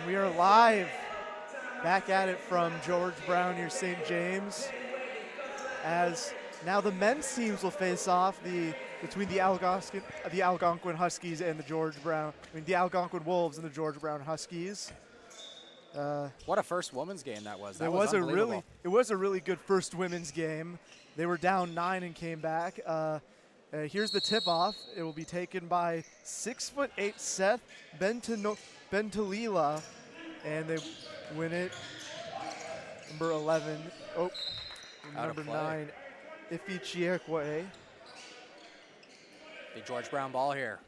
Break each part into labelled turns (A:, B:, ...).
A: We are live, back at it from George Brown near St. James, as now the men's teams will face off between the Algonquin Huskies and the Algonquin Wolves and the George Brown Huskies.
B: What a first women's game that was.
A: It was a really good first women's game. They were down 9 and came back. Here's the tip-off. It will be taken by 6'8" Seth Bentalila, and they win it. Number 11. Oh, number 9, Ifi Chiekwe.
B: The George Brown ball here.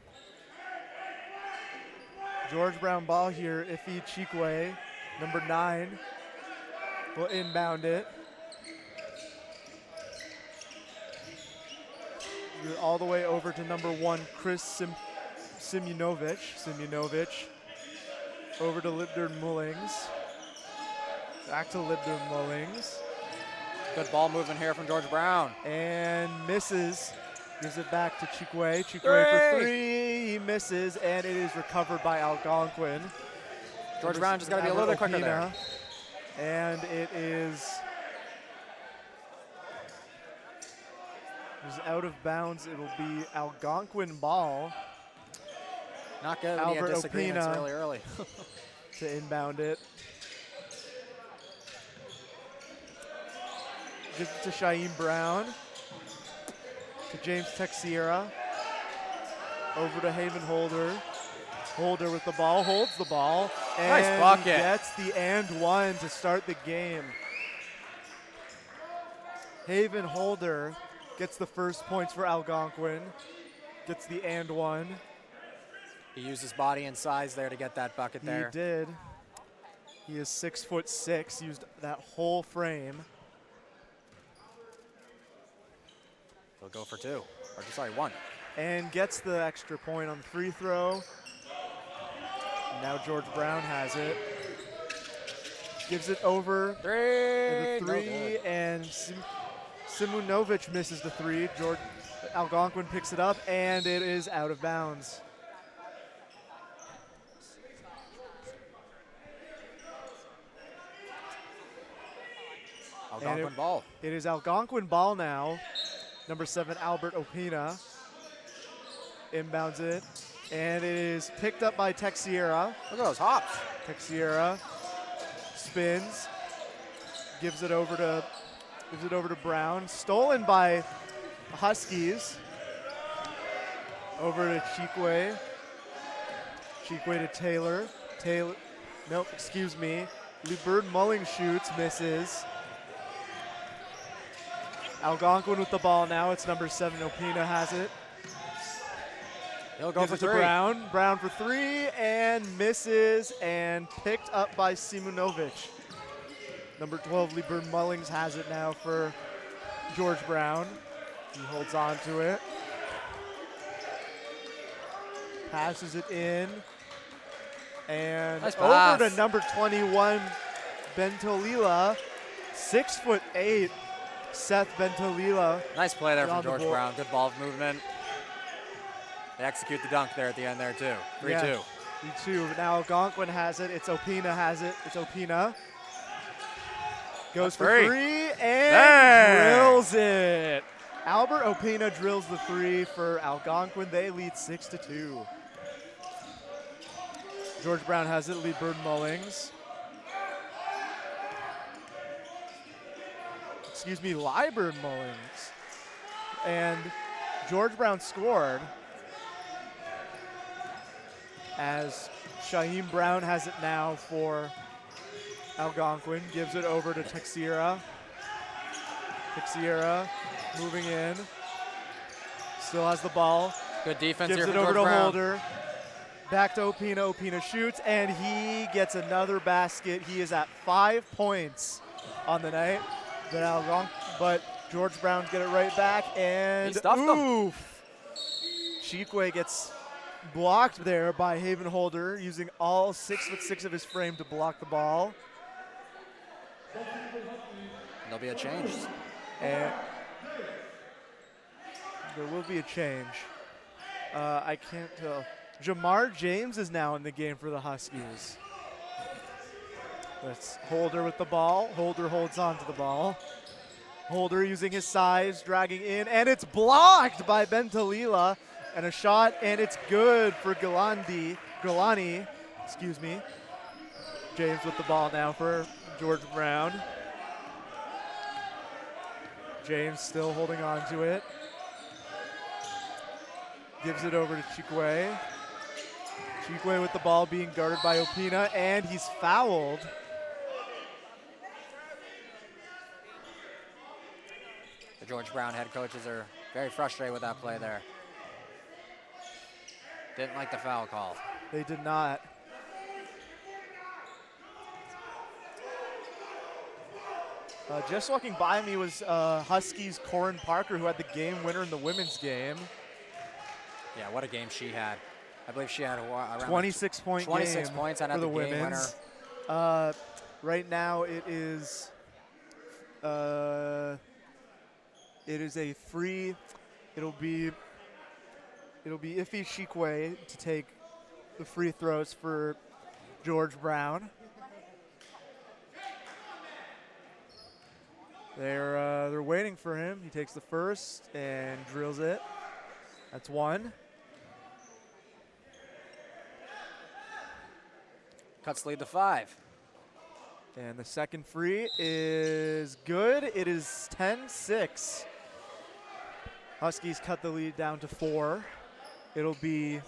A: George Brown ball here. Ifi Chiekwe, number 9, will inbound it. All the way over to number 1, Chris Simunovic. Over to Libder Mullings. Back to Libder Mullings.
B: Good ball movement here from George Brown.
A: And misses. Gives it back to Chikwe. Chikwe for three. He misses, and it is recovered by Algonquin.
B: George Brown just got to be a little bit quicker there.
A: And it is out of bounds. It will be Algonquin ball.
B: Not good when you have disagreements really early.
A: To inbound it. Gives it to Shaim Brown. To James Texiera. Over to Haven Holder. Holder with the ball, holds the ball, and
B: nice bucket.
A: Gets the and one to start the game. Haven Holder gets the first points for Algonquin. Gets the and one.
B: He used his body and size there to get that bucket there.
A: He did. He is 6'6", used that whole frame.
B: He'll go for two, or sorry, one.
A: And gets the extra point on the free throw. Now George Brown has it. Gives it over. Three, and Simunovic misses the three. Algonquin picks it up, and it is out of bounds.
B: Algonquin ball.
A: It is Algonquin ball now. Number 7, Albert Opina. Inbounds it. And it is picked up by Texiera.
B: Look at those hops.
A: Texiera spins. Gives it over to Brown. Stolen by Huskies. Over to Chikwe. Chikwe to Taylor. Nope, excuse me. LeBird Mulling shoots, misses. Algonquin with the ball now. It's number 7, Opina has it.
B: He'll go for three.
A: Brown. Brown for three and misses, and picked up by Simunovic. Number 12, LeBird Mullings has it now for George Brown. He holds on to it. Passes it in. And
B: nice
A: over to number 21, Bentolila. 6'8", Seth Bentolila.
B: Nice play there from George Brown. Good ball movement. They execute the dunk there at the end there too. 3-2.
A: 3-2. Now Algonquin has it. It's Opina has it. It's Opina. Goes for three and drills it. Albert Opina drills the three for Algonquin. They lead 6-2. George Brown has it. LeBird Mullings. Excuse me, Liburd Mullings. And George Brown scored as Shaheem Brown has it now for Algonquin. Gives it over to Texiera. Texiera moving in. Still has the ball.
B: Good defense
A: Gives
B: here
A: it
B: from
A: over
B: George
A: to
B: Brown.
A: Holder. Back to Opina. Opina shoots, and he gets another basket. He is at 5 points on the night. But George Brown's get it right back, and oof. Chikwe gets blocked there by Haven Holder, using all 6'6" of his frame to block the ball.
B: There'll be a change.
A: And there will be a change. I can't tell. Jamar James is now in the game for the Huskies. That's Holder with the ball. Holder holds on to the ball. Holder using his size, dragging in, and it's blocked by Bentolila. And a shot, and it's good for Galani. Excuse me. James with the ball now for George Brown. James still holding on to it. Gives it over to Chikwe. Chikwe with the ball being guarded by Opina, and he's fouled.
B: The George Brown head coaches are very frustrated with that play there. Didn't like the foul call.
A: They did not. Just walking by me was Huskies' Corin Parker, who had the game winner in the women's game.
B: Yeah, what a game she had. I believe she had around
A: 26 points
B: and had
A: the
B: the game winner.
A: Right now it is a free It'll be Ife Chikwe to take the free throws for George Brown. They're waiting for him. He takes the first and drills it. That's one.
B: Cuts lead to 5.
A: And the second free is good. It is 10-6. Huskies cut the lead down to 4. It'll be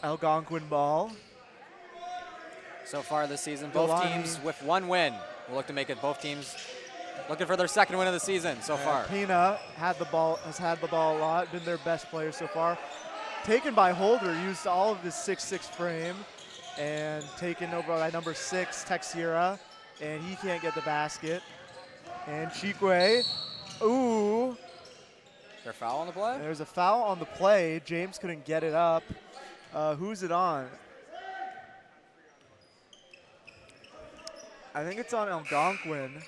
A: Algonquin ball.
B: So far this season, both teams with 1 win. We'll look to make it both teams looking for their second win of the season so far.
A: Pina has had the ball a lot, been their best player so far. Taken by Holder, used all of his 6'6" frame, and taken over by number 6, Texera, and he can't get the basket. And Chikwe, ooh.
B: Is there a foul on the play?
A: There's a foul on the play. James couldn't get it up. Who's it on? I think it's on Algonquin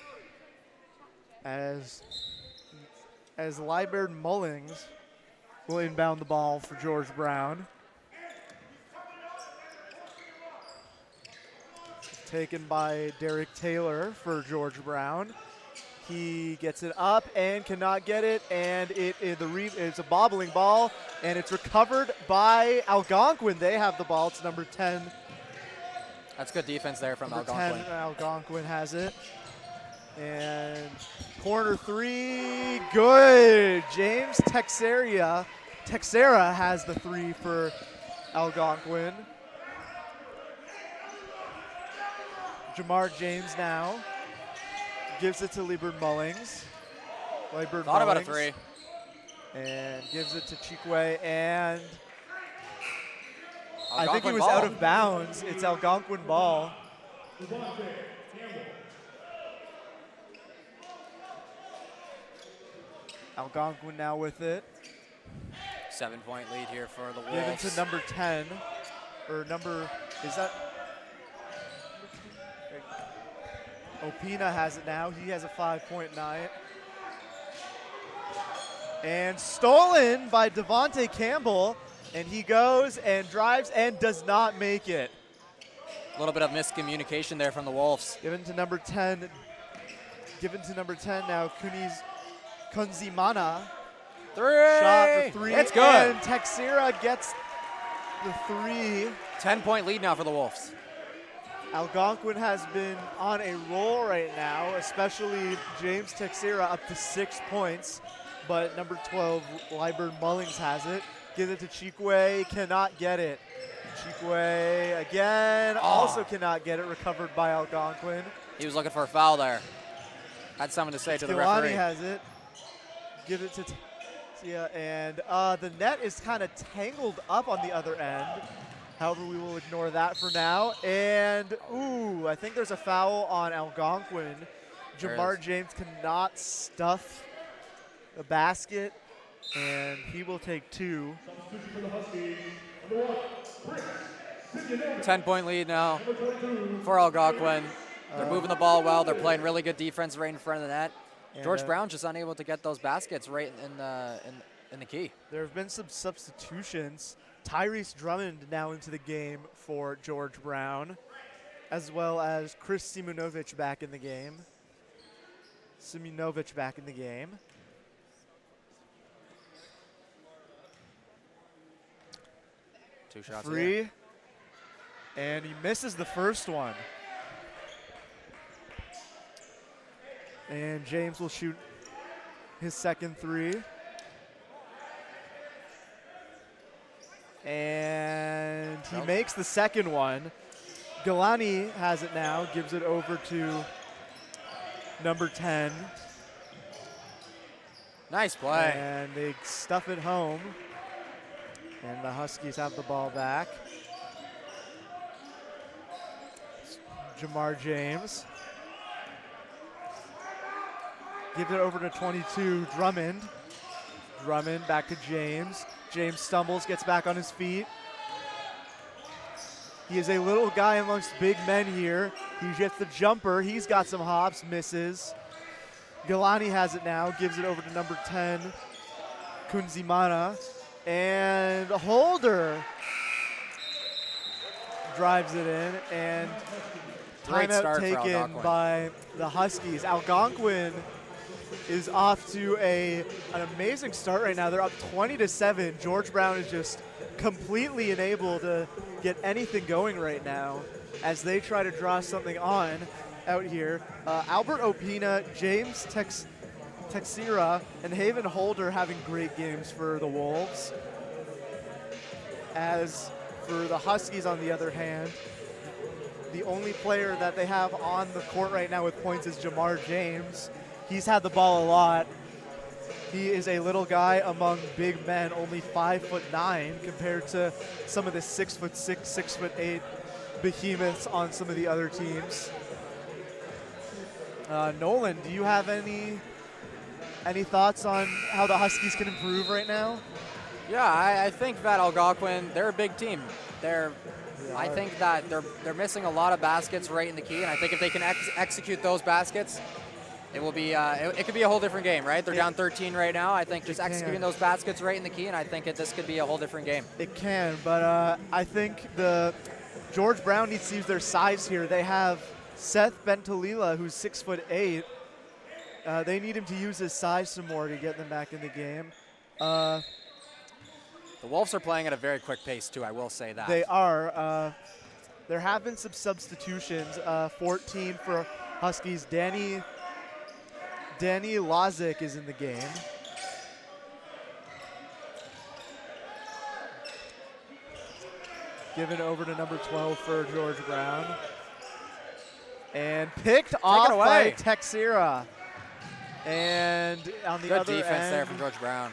A: as Liebert Mullings will inbound the ball for George Brown. Taken by Derek Taylor for George Brown. He gets it up and cannot get it, and it's a bobbling ball, and it's recovered by Algonquin. They have the ball. It's number 10.
B: That's good defense there from
A: Number
B: Algonquin.
A: 10, Algonquin has it. And corner 3, good. James Texera has the 3 for Algonquin. Jamar James now gives it to Liebert Mullings.
B: Thought about a 3.
A: And gives it to Chikwe, and
B: Algonquin
A: I think he was
B: ball.
A: out of bounds. It's Algonquin ball. Algonquin now with it.
B: 7-point lead here for the
A: Given
B: Wolves.
A: to number 10. Or number, is that? Opina has it now. He has a 5-point night. And stolen by Devontae Campbell. And he goes and drives and does not make it.
B: A little bit of miscommunication there from the Wolves.
A: Given to number 10. Given to number 10 now, Kunzimana.
B: 3.
A: Shot for 3.
B: It's good.
A: And Texera gets the 3.
B: 10-point lead now for the Wolves.
A: Algonquin has been on a roll right now, especially James Texera up to 6 points. But number 12, Liebert Mullings has it. Gives it to Chikwe, cannot get it. Chikwe again, also cannot get it. Recovered by Algonquin.
B: He was looking for a foul there. Had something to say to the referee.
A: Gilani has it. Give it to Tia, and the net is kind of tangled up on the other end. However, we will ignore that for now. And, ooh, I think there's a foul on Algonquin. Jamar James cannot stuff the basket, and he will take 2.
B: 10-point lead now for Algonquin. They're moving the ball well. They're playing really good defense right in front of the net. George Brown just unable to get those baskets right in the key.
A: There have been some substitutions. Tyrese Drummond now into the game for George Brown, as well as Chris Simonovic back in the game.
B: Two shots.
A: 3.
B: Here.
A: And he misses the first one. And James will shoot his second 3. And he makes the second one. Gilani has it now, gives it over to number 10.
B: Nice play.
A: And they stuff it home. And the Huskies have the ball back. Jamar James. Gives it over to 22, Drummond. Drummond back to James. James stumbles, gets back on his feet. He is a little guy amongst big men here. He gets the jumper. He's got some hops, misses. Gilani has it now, gives it over to number 10, Kunzimana. And Holder drives it in, and timeout taken by the Huskies. Algonquin is off to an amazing start right now. They're up 20-7. George Brown is just completely unable to get anything going right now as they try to draw something on out here. Albert Opina, James Texira, and Haven Holder having great games for the Wolves. As for the Huskies, on the other hand, the only player that they have on the court right now with points is Jamar James. He's had the ball a lot. He is a little guy among big men, only 5'9", compared to some of the 6'6", 6'8" behemoths on some of the other teams. Nolan, do you have any thoughts on how the Huskies can improve right now?
B: Yeah, I think that Algonquin, they're a big team. I think that they're missing a lot of baskets right in the key, and I think if they can execute those baskets, it will be it could be a whole different game, right? They're down 13 right now. I think just executing those baskets right in the key, and I think this could be a whole different game.
A: It can, but I think George Brown needs to use their size here. They have Seth Bentalila, who's 6'8". They need him to use his size some more to get them back in the game.
B: The Wolves are playing at a very quick pace, too, I will say that.
A: They are. There have been some substitutions. 14 for Huskies. Danny Lozic is in the game. Given over to number 12 for George Brown. And picked off by Texira. And on the other end.
B: Good defense there from George Brown.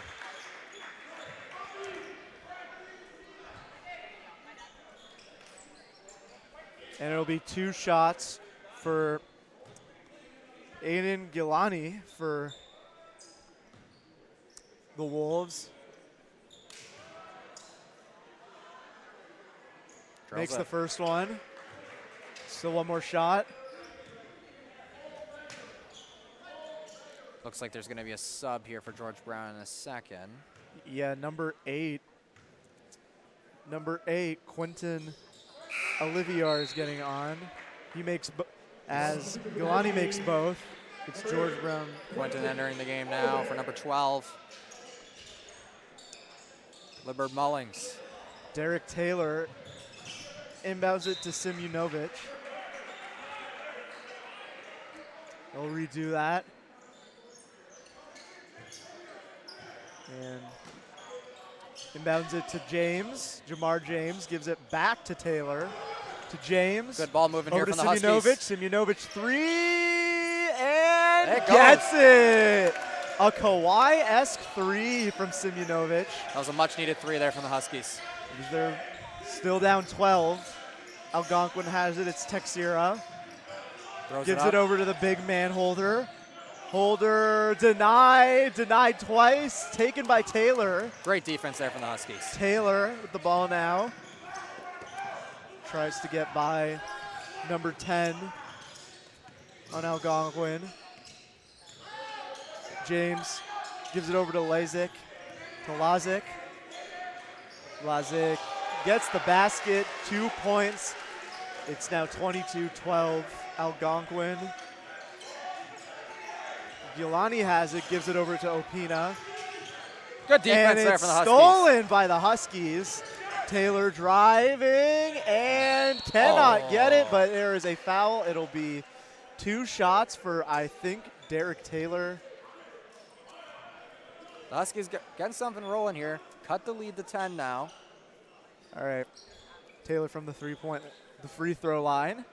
A: And it'll be 2 shots for Aiden Gilani for the Wolves. Makes the first one. Still one more shot.
B: Looks like there's going to be a sub here for George Brown in a second.
A: Yeah, number 8. Number 8, Quentin Olivier is getting on. He makes, as Gilani makes both. It's George Brown.
B: Quentin entering the game now for number 12. Libert Mullings.
A: Derek Taylor inbounds it to Simunovic. They'll redo that. And inbounds it to James. Jamar James gives it back to Taylor. To James.
B: Good ball moving here from the Huskies.
A: Simunovic 3 and gets it. A Kawhi-esque 3 from Simunovic.
B: That was a much-needed 3 there from the Huskies.
A: They're still down 12. Algonquin has it. It's Texira. Gives it over to the big man Holder. Holder denied twice, taken by Taylor.
B: Great defense there from the Huskies.
A: Taylor with the ball now. Tries to get by number 10 on Algonquin. James gives it over to Lazic. Lazic gets the basket, 2 points. It's now 22-12 Algonquin. Gilani has it, gives it over to Opina.
B: Good defense there from the Huskies.
A: Stolen by the Huskies. Taylor driving and cannot get it, but there is a foul. It'll be 2 shots for, I think, Derek Taylor.
B: The Huskies getting something rolling here. Cut the lead to 10 now.
A: All right. Taylor from the free throw line.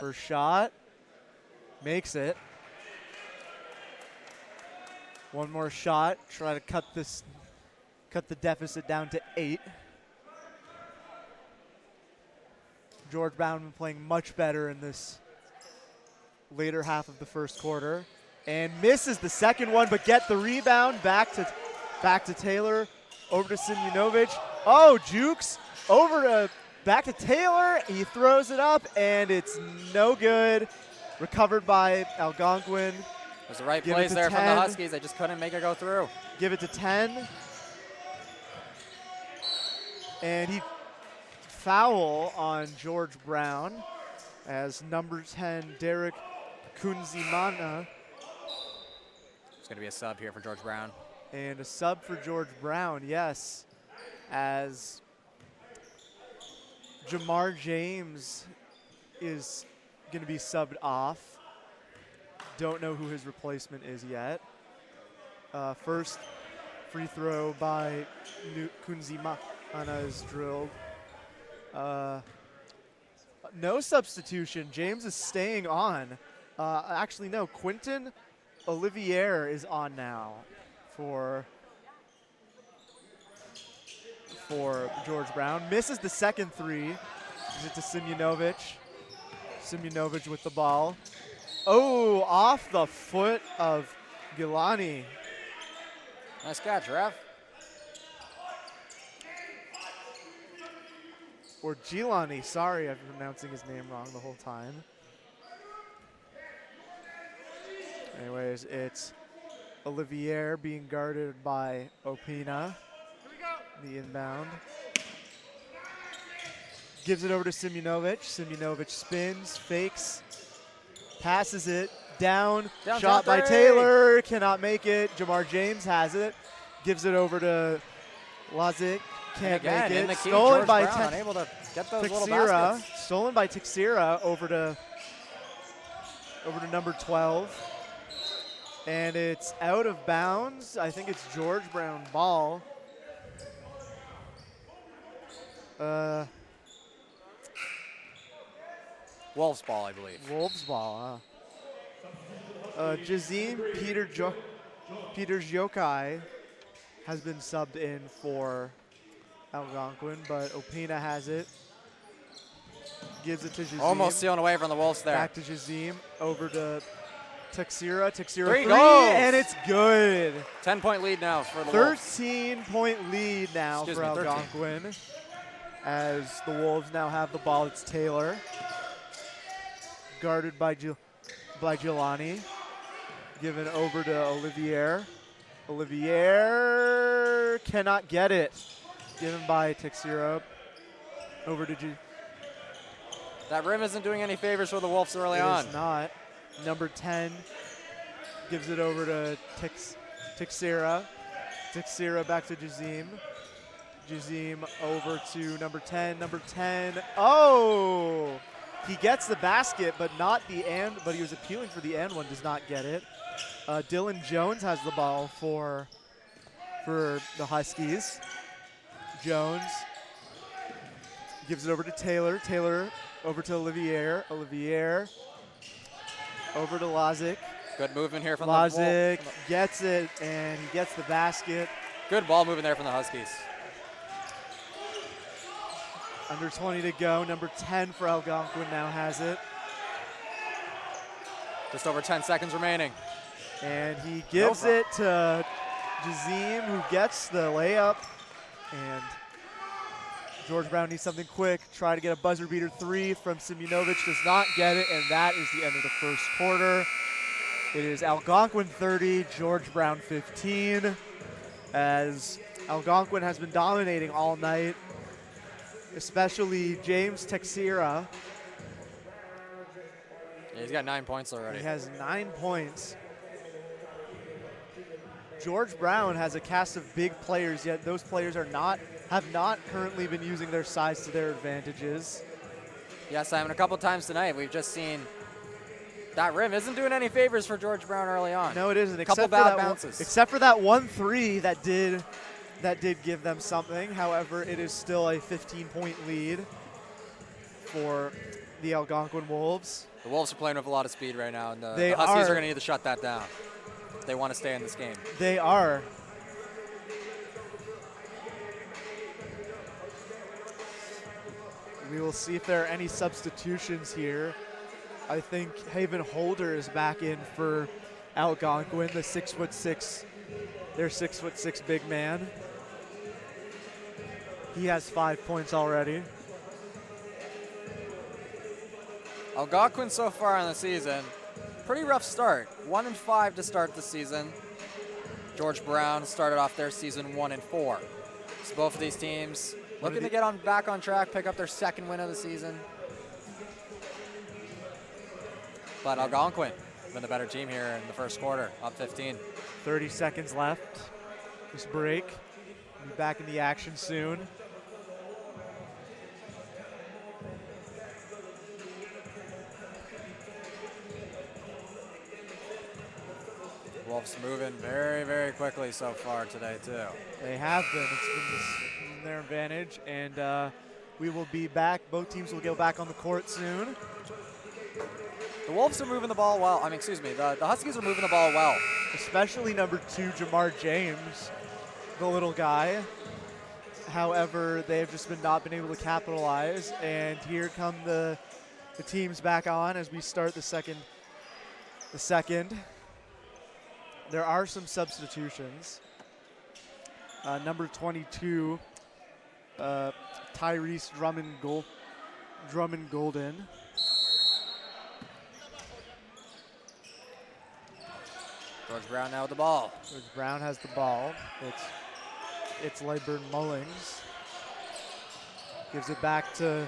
A: First shot. Makes it. One more shot. Try to cut the deficit down to 8. George Brown been playing much better in this later half of the first quarter. And misses the second one, but get the rebound back to Taylor. Over to Simunovic. Oh, Jukes back to Taylor. He throws it up, and it's no good. Recovered by Algonquin.
B: There's the right
A: Give it
B: plays
A: to
B: there from the
A: 10.
B: Huskies. They just couldn't make it go through.
A: Give it to 10. And he foul on George Brown as number 10, Derek Kunzimana.
B: It's going to be a sub here for George Brown.
A: And a sub for George Brown, yes, as Jamar James is going to be subbed off. Don't know who his replacement is yet. First free throw by Kunzimana is drilled. No substitution. James is staying on. Actually, no. Quentin Olivier is on now for George Brown. Misses the second three. Gives it to Simjonovic. Simjonovic with the ball. Oh, off the foot of Gilani.
B: Nice catch, ref.
A: Or Gilani, sorry, I've been pronouncing his name wrong the whole time. Anyways, it's Olivier being guarded by Opina. The inbound. Gives it over to Simjonovic. Simjonovic spins, fakes, passes it, down shot by Taylor, cannot make it. Jamar James has it. Gives it over to Lazic. Can't make it. Stolen by
B: unable to get those little baskets.
A: Stolen by Teixeira over to number 12. And it's out of bounds. I think it's George Brown ball.
B: Wolves ball, I believe.
A: Wolves ball, huh? Jazim Peters Yokai has been subbed in for Algonquin, but Opina has it. Gives it to Jazim.
B: Almost stealing away from the Wolves there.
A: Back to Jazim. Over to Teixeira. Teixeira
B: three,
A: and it's good.
B: 10-point lead now for the Wolves.
A: 13-point lead now for Algonquin. As the Wolves now have the ball, it's Taylor. Guarded by Gilani. Given over to Olivier. Olivier cannot get it. Given by Teixeira. Over to
B: That rim isn't doing any favors for the Wolves early on.
A: It is not. Number 10 gives it over to Teixeira. Teixeira back to Jazim. Jazim over to number 10. Number 10. Oh! He gets the basket, but not the and. But he was appealing for the and one. Does not get it. Dylan Jones has the ball for the Huskies. Jones gives it over to Taylor. Taylor over to Olivier. Olivier over to Lazic.
B: Good movement here from
A: Lazic gets it, and he gets the basket.
B: Good ball moving there from the Huskies.
A: Under 20 to go. Number 10 for Algonquin now has it.
B: Just over 10 seconds remaining.
A: And he gives it to Jazim, who gets the layup. And George Brown needs something quick. Try to get a buzzer beater three from Simjonovic. Does not get it, and that is the end of the first quarter. It is Algonquin 30, George Brown 15. As Algonquin has been dominating all night, especially James Teixeira.
B: Yeah, he's got 9 points already.
A: He has 9 points. George Brown has a cast of big players, yet those players have not currently been using their size to their advantages.
B: Yeah, Simon, a couple times tonight we've just seen that rim isn't doing any favors for George Brown early on.
A: No, it isn't.
B: Couple bad bounces.
A: Except for that 1-3 that did give them something. However, it is still a 15-point lead for the Algonquin Wolves.
B: The Wolves are playing with a lot of speed right now, and the Huskies are going to need to shut that down if they want to stay in this game.
A: They are. We will see if there are any substitutions here. I think Haven Holder is back in for Algonquin, the 6'6", their 6'6" big man. He has 5 points already.
B: Algonquin so far in the season, pretty rough start. 1-5 to start the season. George Brown started off their season 1-4. So both of these teams looking to get back on track, pick up their second win of the season. But Algonquin been the better team here in the first quarter, up 15.
A: 30 seconds left. This break. Be back in the action soon.
B: Wolves moving very, very quickly so far today, too.
A: They have been. It's been their advantage, and we will be back. Both teams will go back on the court soon.
B: The Wolves are moving the ball well. I mean, excuse me, the Huskies are moving the ball well.
A: Especially number 2, Jamar James, the little guy. However, they have just not been able to capitalize, and here come the teams back on as we start the second. There are some substitutions. Number 22, Tyrese Drummond Golden.
B: George Brown now with the ball.
A: George Brown has the ball. It's Lyburn Mullings. Gives it back to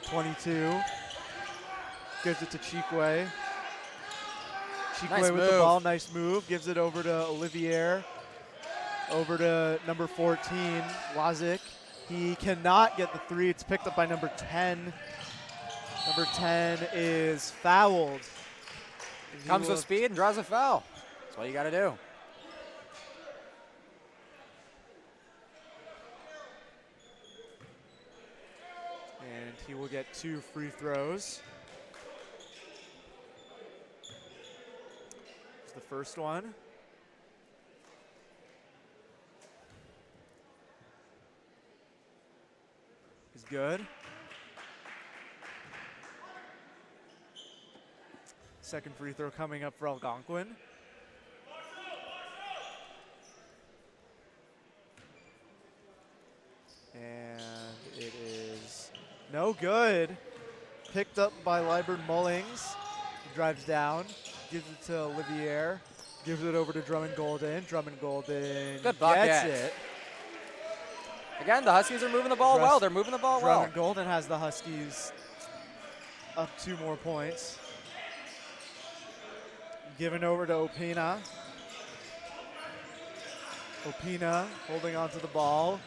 A: 22. Gives it to Chikwe. Chikwe with the ball, nice move. Gives it over to Olivier. Over to number 14, Lazic. He cannot get the 3. It's picked up by number 10. Number 10 is fouled.
B: Comes with speed and draws a foul. That's what you got to do.
A: And he will get 2 free throws. Here's the first one. Is good. Second free throw coming up for Algonquin. And it is no good. Picked up by Lyburn Mullings. He drives down, gives it to Olivier, gives it over to Drummond Golden. Drummond Golden gets it.
B: Again, the Huskies are moving the ball well. They're moving the ball well.
A: Drummond Golden has the Huskies up 2 more points. Given over to Opina. Opina holding onto the ball.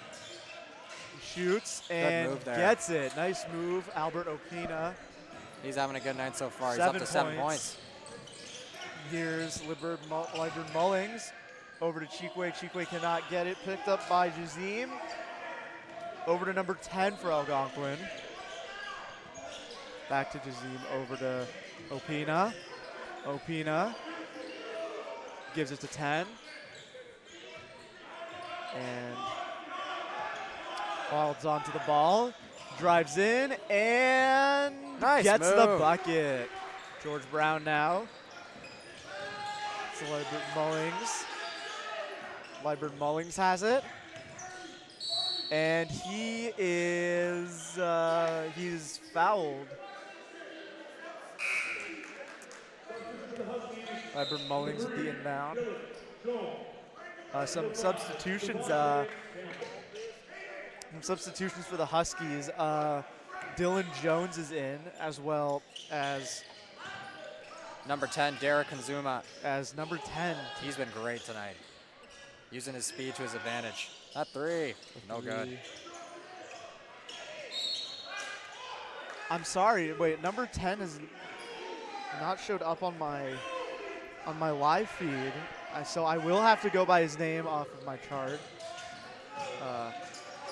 A: He shoots and gets it. Nice move, Albert Opina.
B: He's having a good night so far. He's up to 7 points.
A: Here's Lyburn Mullings. Over to Chikwe. Chikwe cannot get it. Picked up by Jazim. Over to number 10 for Algonquin. Back to Jazim. Over to Opina. Opina gives it to 10. And Wilds onto the ball. Drives in and gets the bucket. George Brown now. It's Lyburn Mullings. Lyburn Mullings has it. And he is he's fouled. Lyburn Mullings at the inbound. Some substitutions. For the Huskies. Dylan Jones is in, as well as
B: number 10, Derek Kanzuma.
A: As number 10.
B: He's been great tonight, using his speed to his advantage. That 3, no good.
A: I'm sorry, wait, number 10 is not showed up on my live feed, so I will have to go by his name off of my chart.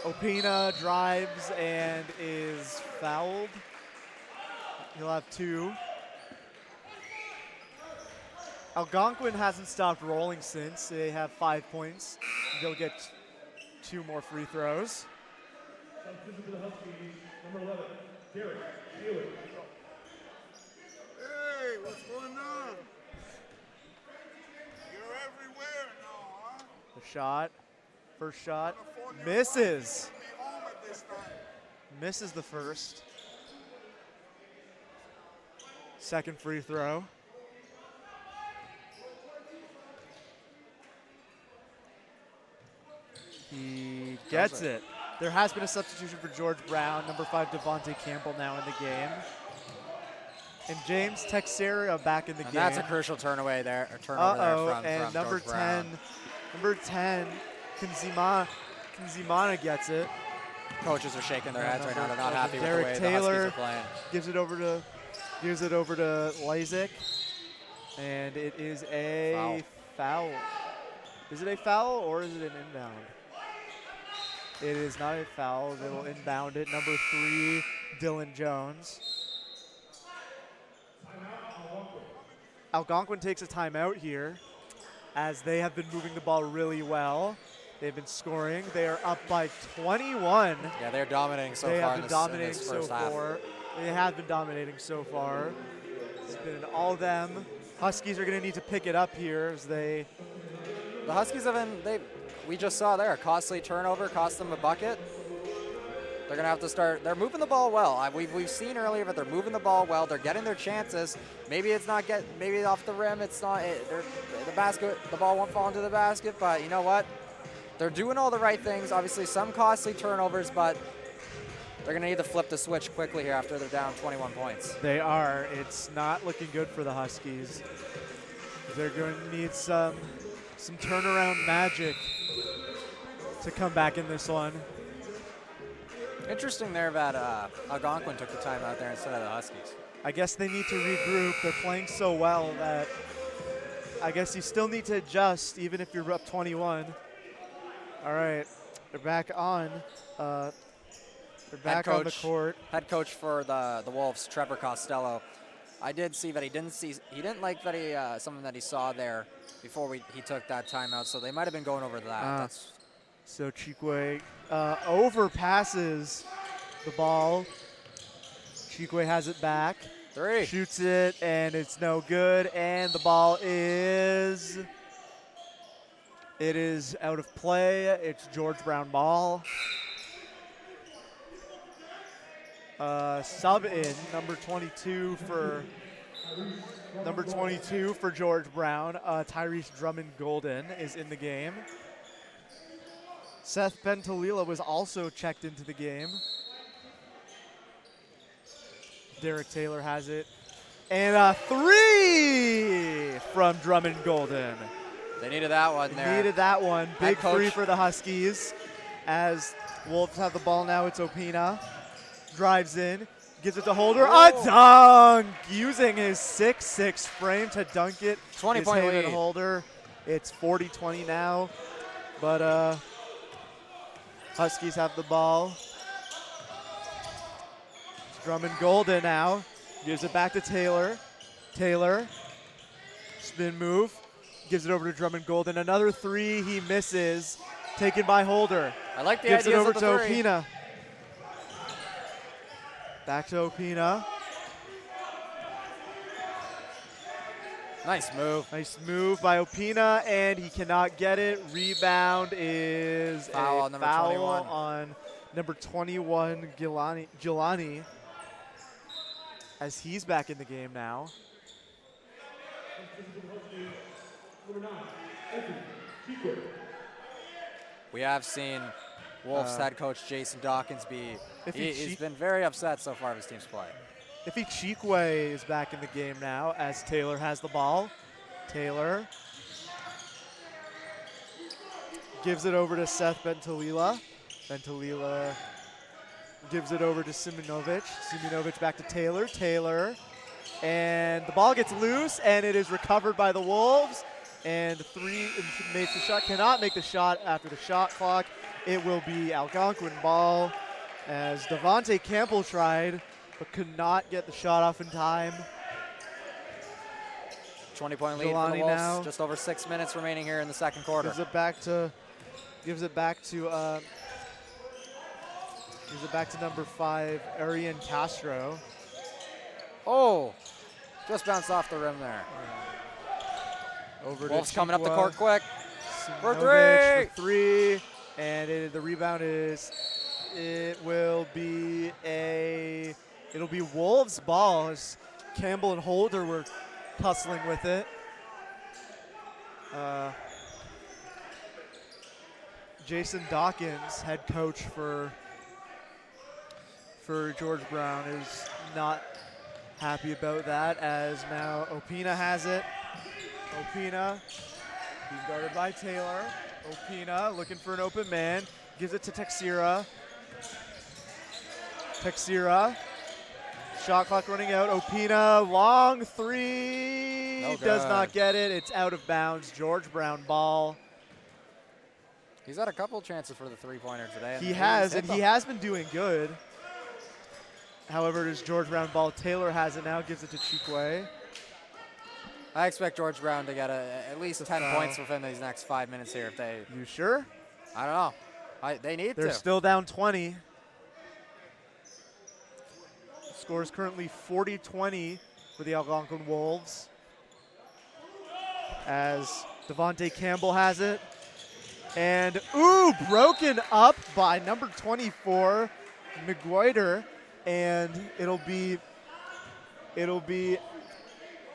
A: Opina drives and is fouled. He'll have 2. Algonquin hasn't stopped rolling since. They have 5 points. They'll get 2 more free throws.
C: Number 11, Derek Healy. Hey, what's going on? You're everywhere now, huh?
A: The shot, first shot, misses. Misses the first. second free throw. He gets it. There has been a substitution for George Brown. Number 5, Devontae Campbell now in the game. And James Texeira back in the game.
B: That's a crucial turnover there from
A: and number
B: George Brown.
A: 10, Kinzimana gets it.
B: Coaches are shaking their heads right now. They're not happy with the
A: Derek
B: way
A: Taylor
B: the Huskies are playing.
A: gives it over to Lysick, and it is a foul. Is it a foul or is it an inbound? It is not a foul. They will inbound it. Number 3, Dylan Jones. Algonquin takes a timeout here as they have been moving the ball really well. They've been scoring. They are up by 21.
B: Yeah, they're dominating so far in this first half.
A: They have been dominating so far. It's been all them. Huskies are going to need to pick it up here as they...
B: The Huskies have been, we just saw there, a costly turnover cost them a bucket. They're going to have to start, they're moving the ball well. We've seen earlier that they're moving the ball well. They're getting their chances. Maybe it's not maybe off the rim, it's not, the ball won't fall into the basket, but you know what? They're doing all the right things. Obviously some costly turnovers, but they're going to need to flip the switch quickly here after they're down 21 points.
A: They are. It's not looking good for the Huskies. They're going to need some turnaround magic to come back in this one.
B: Interesting there that Algonquin took the time out there instead of the Huskies.
A: I guess they need to regroup. They're playing so well that I guess you still need to adjust even if you're up 21. All right, they're back on. They're back on the court.
B: Head coach for the Wolves, Trevor Costello. I did see that he didn't like that something that he saw there before he took that timeout. So they might have been going over that.
A: So Chikwe overpasses the ball. Chikwe has it back.
B: 3.
A: Shoots it, and it's no good. And the ball it is out of play. It's George Brown ball. Sub in number 22 for George Brown. Tyrese Drummond Golden is in the game. Seth Bentalila was also checked into the game. Derek Taylor has it. And a 3 from Drummond Golden.
B: They needed that one there.
A: Needed that one. Big free for the Huskies. As Wolves have the ball now, it's Opina. Drives in, gives it to Holder. A dunk! Using his 6'6" frame to dunk it.
B: 20-point lead.
A: Holder. It's 40-20 now. But Huskies have the ball. It's Drummond Golden now. Gives it back to Taylor. Taylor. Spin move. Gives it over to Drummond Golden. Another 3. He misses. Taken by Holder.
B: I like the
A: Gives it
B: ideas
A: over
B: of the
A: to
B: 3.
A: Opina. Back to Opina.
B: Nice move.
A: Nice move by Opina, and he cannot get it. Rebound is
B: foul,
A: a
B: number
A: foul
B: 21.
A: on number 21, Gilani, as he's back in the game now.
B: We have seen Wolves head coach Jason Dawkins he's been very upset so far of his team's play.
A: Ife Chikwe is back in the game now as Taylor has the ball. Taylor gives it over to Seth Bentalila. Bentalila gives it over to Simonovic. Simonovic back to Taylor. Taylor. And the ball gets loose, and it is recovered by the Wolves. And 3 makes the shot. Cannot make the shot after the shot clock. It will be Algonquin ball as Devontae Campbell tried, but could not get the shot off in time.
B: 20-point lead for the Wolves. Now. Just over 6 minutes remaining here in the second quarter.
A: Gives it back to number 5, Arian Castro.
B: Oh, just bounced off the rim there.
A: Over
B: Wolves
A: to
B: coming up the court quick. For
A: 3. And the rebound it'll be Wolves ball. Campbell and Holder were tussling with it. Jason Dawkins, head coach for George Brown, is not happy about that, as now Opina has it. Opina, he's guarded by Taylor. Opina looking for an open man, gives it to Texera. Texera, shot clock running out. Opina, long three, does not get it. It's out of bounds. George Brown ball.
B: He's had a couple chances for the three-pointer today.
A: He has, and he has been doing good. However, it is George Brown ball. Taylor has it now, gives it to Chikwe.
B: I expect George Brown to get at least 10 points within these next 5 minutes here. If they,
A: You sure?
B: I don't know. They need to.
A: They're still down 20. Score is currently 40-20 for the Algonquin Wolves, as Devontae Campbell has it. And, broken up by number 24, McGuire, and it'll be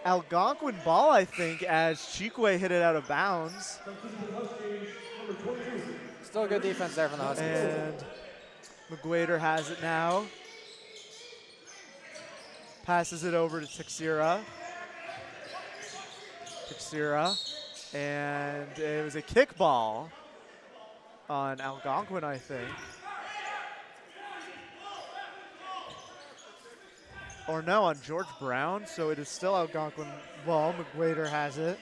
A: Algonquin ball, I think, as Chikwe hit it out of bounds.
B: Still good defense there from the Huskies.
A: And McGuire has it now. Passes it over to Texera. And it was a kickball on Algonquin, I think. Or no, on George Brown. So it is still Algonquin ball. McGuire has it.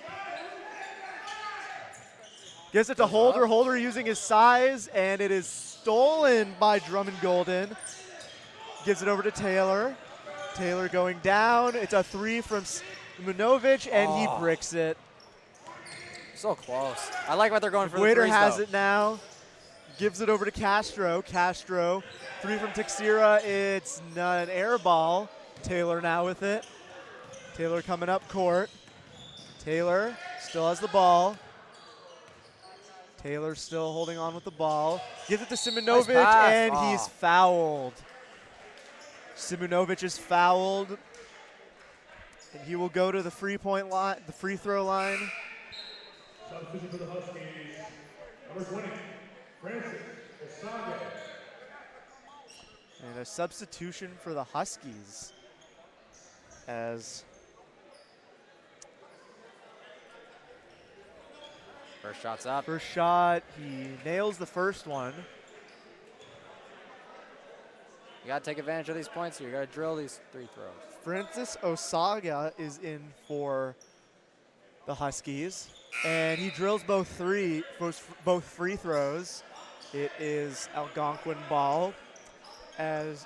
A: Gives it to Holder. Holder using his size, and it is stolen by Drummond Golden. Gives it over to Taylor. Taylor going down. It's a three from Simonovic, and he bricks it.
B: So close. I like what they're going for.
A: Waiter
B: the threes,
A: has
B: though.
A: it now. Gives it over to Castro. Castro, three from Texera. It's an air ball. Taylor now with it. Taylor coming up court. Taylor still has the ball. Taylor still holding on with the ball. Gives it to Simonovic,
B: Nice pass.
A: and he's fouled. Simonovic is fouled, and he will go to the free throw line.
C: Substitution for the Huskies, number 20, Francis Osaga.
A: And a substitution for the Huskies, as
B: First shot's up.
A: first shot, he nails the first one.
B: You got to take advantage of these points here. You got to drill these three throws.
A: Francis Osaga is in for the Huskies, and he drills both free throws. It is Algonquin ball, as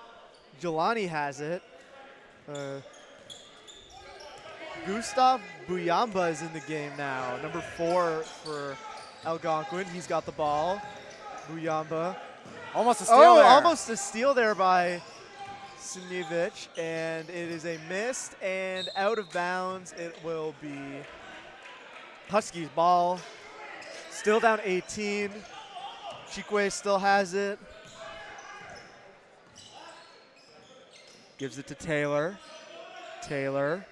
A: Jelani has it. Gustav Buyamba is in the game now, number 4 for Algonquin. He's got the ball. Buyamba.
B: Almost a steal there.
A: Almost a steal there by Simonovic, and it is a miss and out of bounds. It will be Huskies ball. Still down 18. Chikwe still has it. Gives it to Taylor. Taylor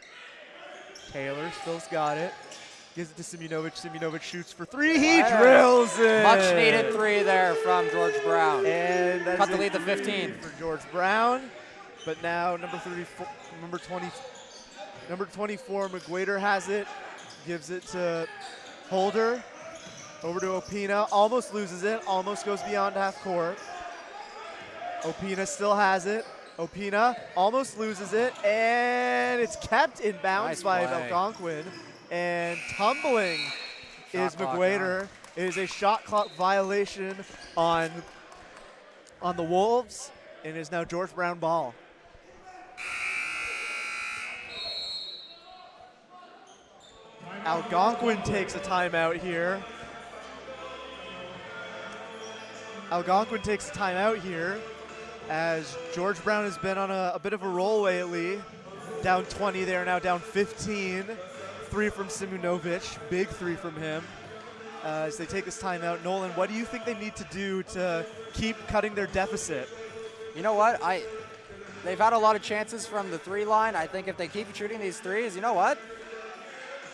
A: still's got it. Gives it to Simonovic. Simonovic shoots for three. He drills it.
B: Much needed three there from George Brown.
A: And that's
B: Cut the
A: a
B: lead to
A: three
B: 15
A: for George Brown. But now number 24, McGuire has it. Gives it to Holder. Over to Opina. Almost loses it. Almost goes beyond half court. Opina still has it. Opina almost loses it, and it's kept in bounds by Algonquin. And tumbling is McGuire. It is a shot clock violation on the Wolves, and it is now George Brown ball. Algonquin takes a timeout here. As George Brown has been on a bit of a roll lately. Down 20, they are now down 15. Three from Simonovic, big three from him. As they take this timeout, Nolan, what do you think they need to do to keep cutting their deficit?
B: You know what? they've had a lot of chances from the 3 line. I think if they keep shooting these threes, you know what?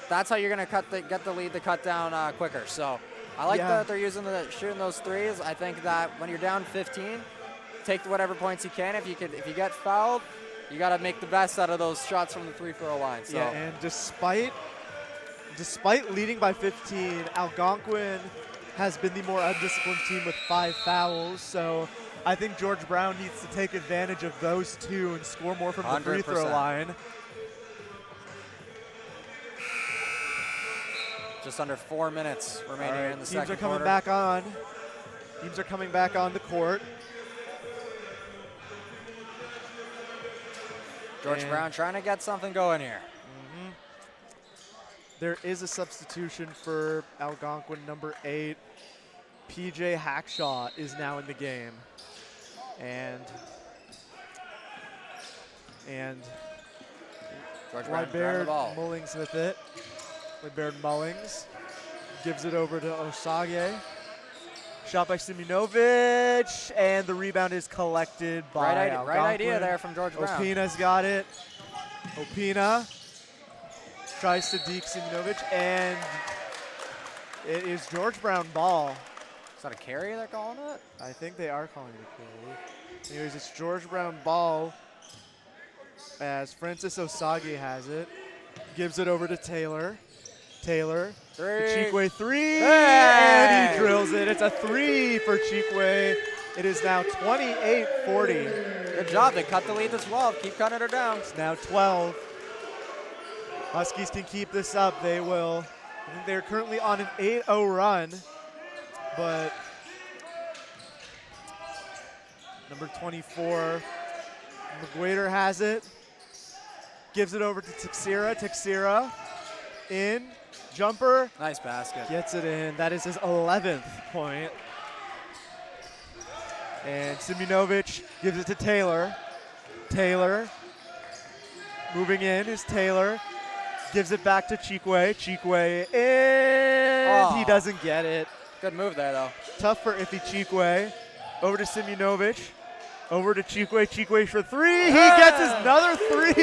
B: That's how you're going to get the lead to cut down quicker. So I like that they're shooting those threes. I think that when you're down 15, take whatever points you can. If you get fouled, you got to make the best out of those shots from the free throw line. So.
A: Yeah, and despite leading by 15, Algonquin has been the more undisciplined team with 5 fouls. So I think George Brown needs to take advantage of those 2 and score more from the free throw line.
B: Just under 4 minutes remaining in the second quarter.
A: Teams are coming back on. Teams are coming back on the court.
B: George Brown trying to get something going here.
A: There is a substitution for Algonquin, number 8. PJ Hackshaw is now in the game. And
B: George Brown grabbing the ball.
A: Mullings with it. Baird Mullings gives it over to Osage. Shot by Simjonovic, and the rebound is collected by Algonquin.
B: Right idea there from George Brown.
A: Opina's got it. Opina tries to deke Simjonovic, and it is George Brown ball.
B: Is that a carry they're calling it?
A: I think they are calling it a carry. Anyways, it's George Brown ball as Francis Osage has it. Gives it over to Taylor. Taylor, Chikwe 3, and he drills it. It's a 3 for Chikwe. It is now 28-40.
B: Good job. They cut the lead as well. Keep cutting her down.
A: It's now 12. Huskies can keep this up. They will. I think they're currently on an 8-0 run, but number 24, McGuader has it. Gives it over to Teixeira. Teixeira in. Jumper.
B: Nice basket.
A: Gets it in. That is his 11th point. And Simjonovic gives it to Taylor. Taylor. Moving in is Taylor. Gives it back to Chikwe. Chikwe in. He doesn't get it.
B: Good move there, though.
A: Tough for iffy Chikwe. Over to Simjonovic. Over to Chikwe. Chikwe for 3. He gets another 3.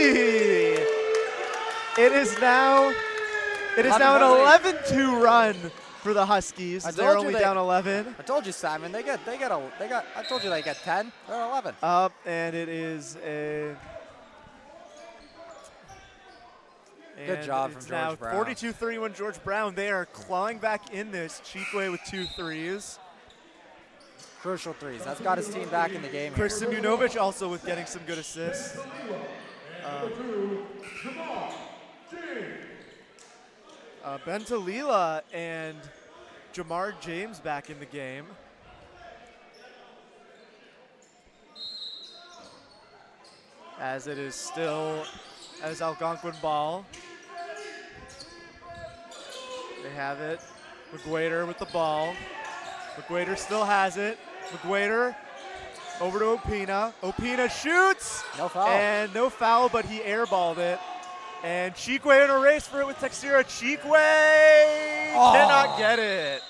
A: It is now an 11-2 run for the Huskies. They're only down 11.
B: I told you, Simon. I told you they get 10. They're 11.
A: Up, and it is a.
B: Good job from George Brown.
A: 42-31 George Brown. They are clawing back in this. Chikwe with 2 threes.
B: Crucial threes. That's got his team back in the game.
A: Chris Simjonovic also with getting some good assists. Bentalila and Jamar James back in the game. As it is still as Algonquin ball. They have it. McGuader with the ball. McGuader still has it. McGuader over to Opina. Opina shoots.
B: No foul.
A: And no foul, but he airballed it. And Chikwe in a race for it with Teixeira. Chikwe cannot get it.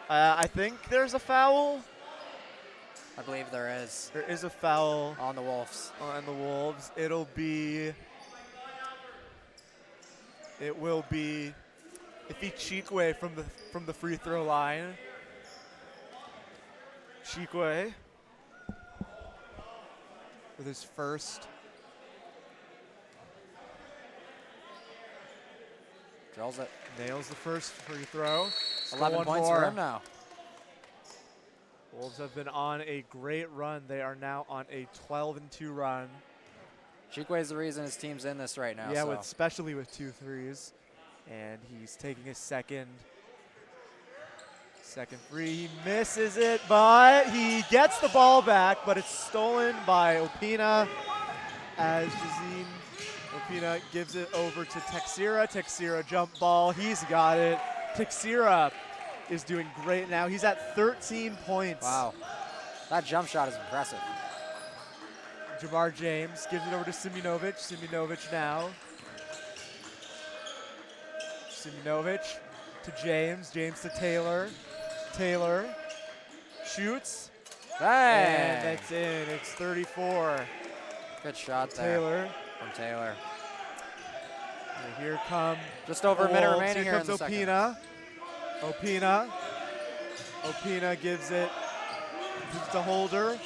A: I think there's a foul.
B: I believe there is.
A: There is a foul
B: on the Wolves.
A: On the Wolves. It will be Iffy Chikwe from the free throw line. Chikwe with his first.
B: Drills it.
A: Nails the first free throw.
B: 11 points for him now.
A: Wolves have been on a great run. They are now on a 12-2 run.
B: Chikwe is the reason his team's in this right now.
A: Yeah, especially with 2 threes. And he's taking his second free. He misses it, but he gets the ball back, but it's stolen by Opina as Jazeen Opina gives it over to Teixeira. Teixeira jump ball. He's got it. Teixeira is doing great now. He's at 13 points.
B: Wow. That jump shot is impressive.
A: Jamar James gives it over to Simjonovic. Simjonovic now. Simjonovic to James. James to Taylor. Taylor shoots. And
B: Hey.
A: that's in. It's 34.
B: Good shot there
A: Taylor.
B: from Taylor.
A: And here come
B: Just over a minute
A: Wolves.
B: remaining here in
A: comes
B: the second.
A: Opina gives it to Holder.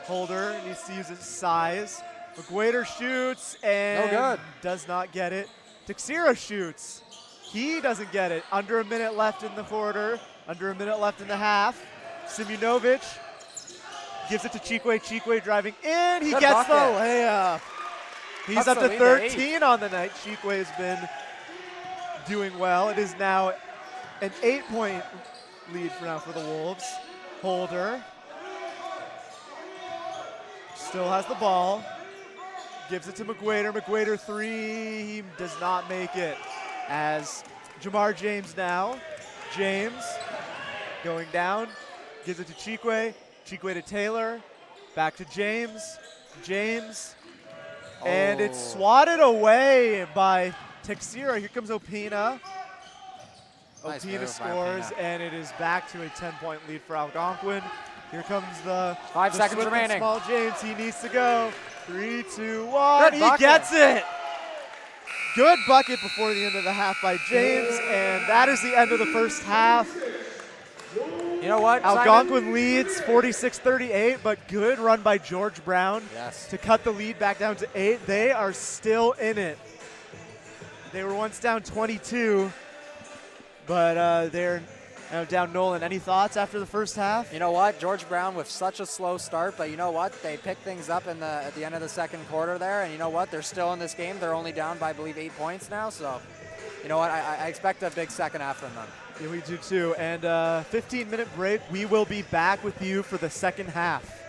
A: Holder needs to use his size. McGuader shoots and
B: No good.
A: does not get it. Teixeira shoots. He doesn't get it. Under a minute left in the quarter. Under a minute left in the half. Simunovic gives it to Chikwe. Chikwe driving in. He
B: Good
A: gets the
B: bucket.
A: layup. He's
B: Cuts
A: up
B: the
A: to
B: lead to
A: 13 on the night. Chikwe has been doing well. It is now an 8-point lead for the Wolves. Holder still has the ball. Gives it to McGuader. McGuader 3. He does not make it. As Jamar James now. James going down. Gives it to Chikwe. Chikwe to Taylor. Back to James. James. And it's swatted away by Teixeira. Here comes Opina.
B: Nice
A: Opina
B: move by
A: scores,
B: Opina.
A: and it is back to a 10-point lead for Algonquin. Here comes the
B: 5
A: the
B: seconds
A: swift and
B: remaining.
A: Small James. He needs to go. 3, 2, 1.
B: Good
A: He
B: bucket.
A: gets it. Good bucket before the end of the half by James, and that is the end of the first half.
B: You know what, Simon?
A: Algonquin leads 46-38, but good run by George Brown
B: Yes.
A: to cut the lead back down to 8. They are still in it. They were once down 22, but they're now down. Nolan, any thoughts after the first half?
B: You know what? George Brown with such a slow start, but you know what? They picked things up at the end of the second quarter there, and you know what? They're still in this game. They're only down by, I believe, 8 points now, so you know what? I expect a big second half from them.
A: Yeah, we do too. And 15-minute break. We will be back with you for the second half.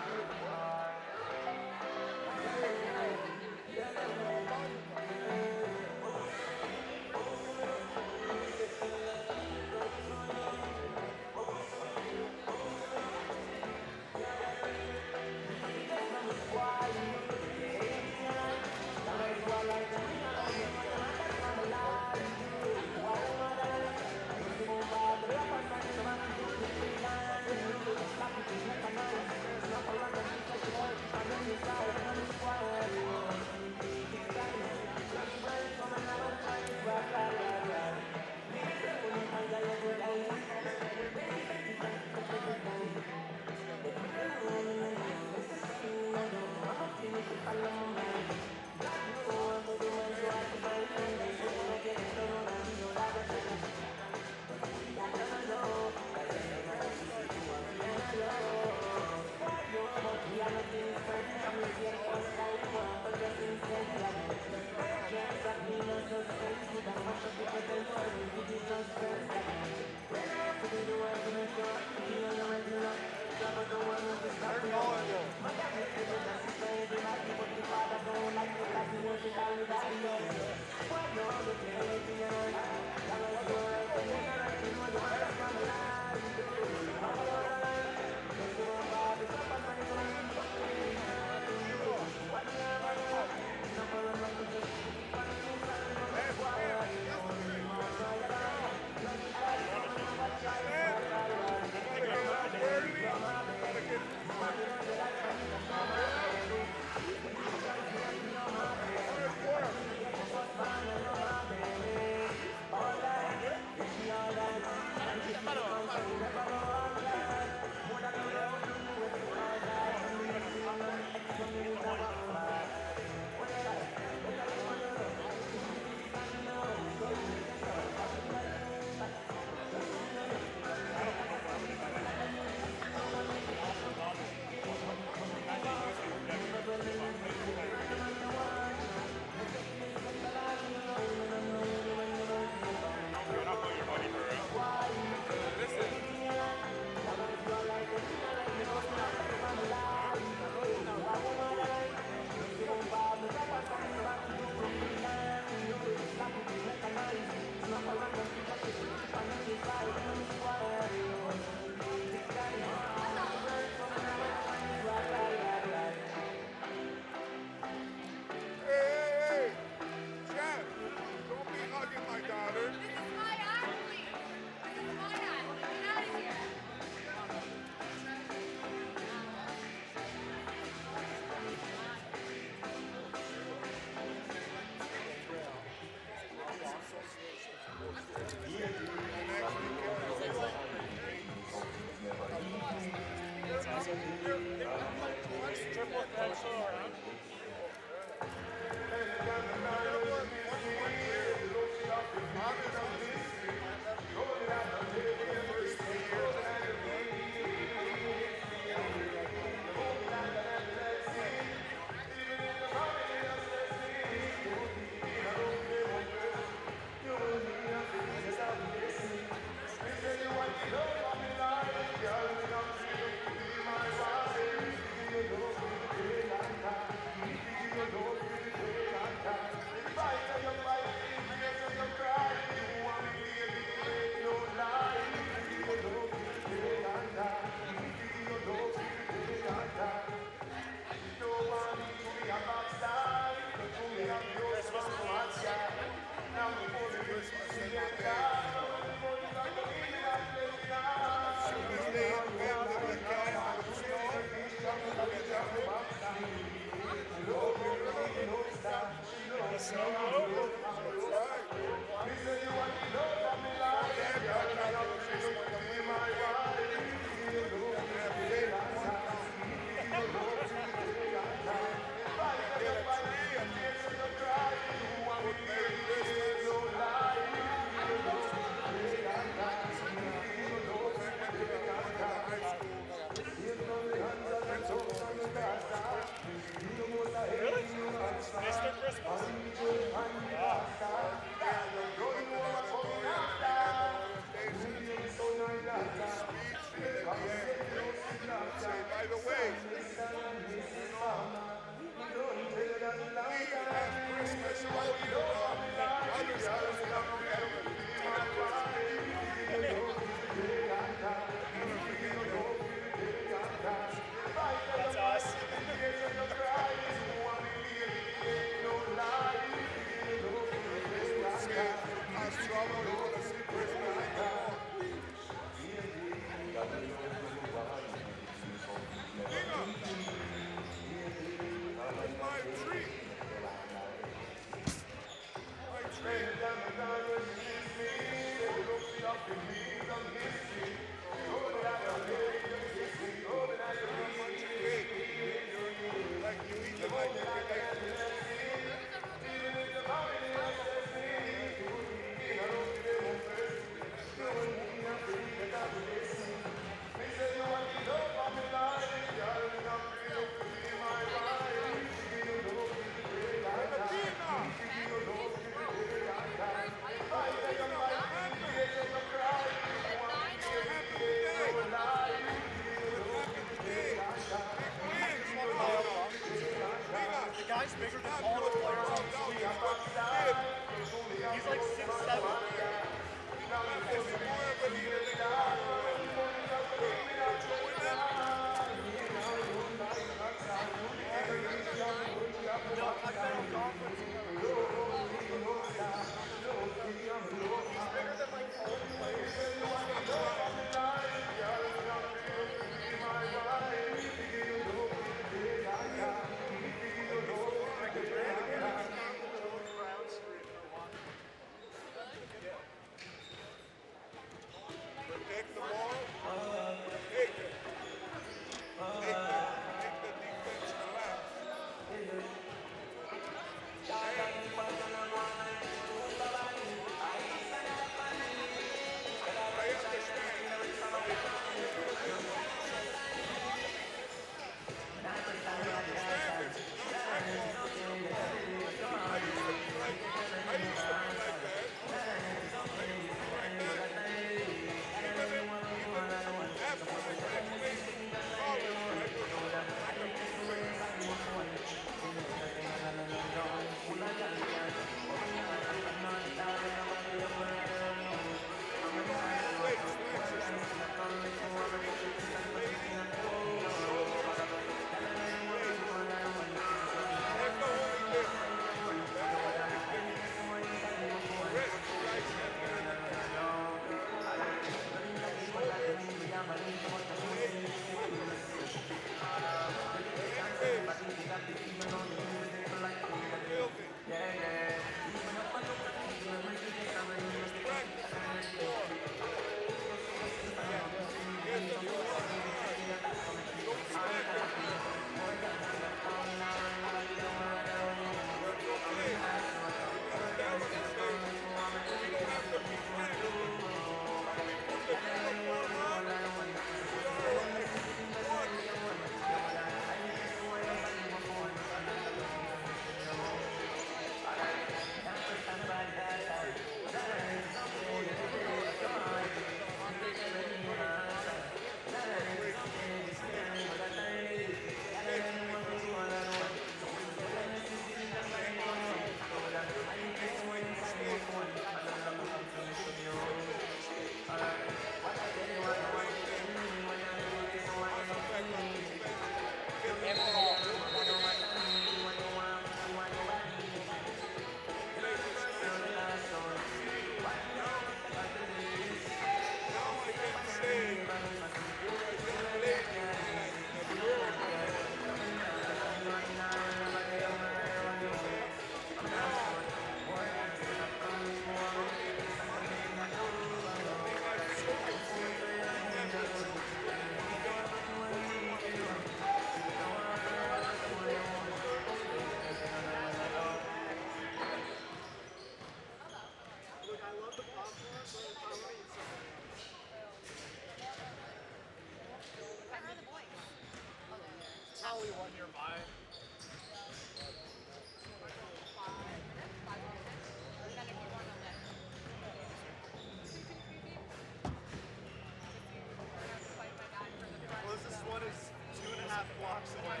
A: Closest one is 2.5 blocks away.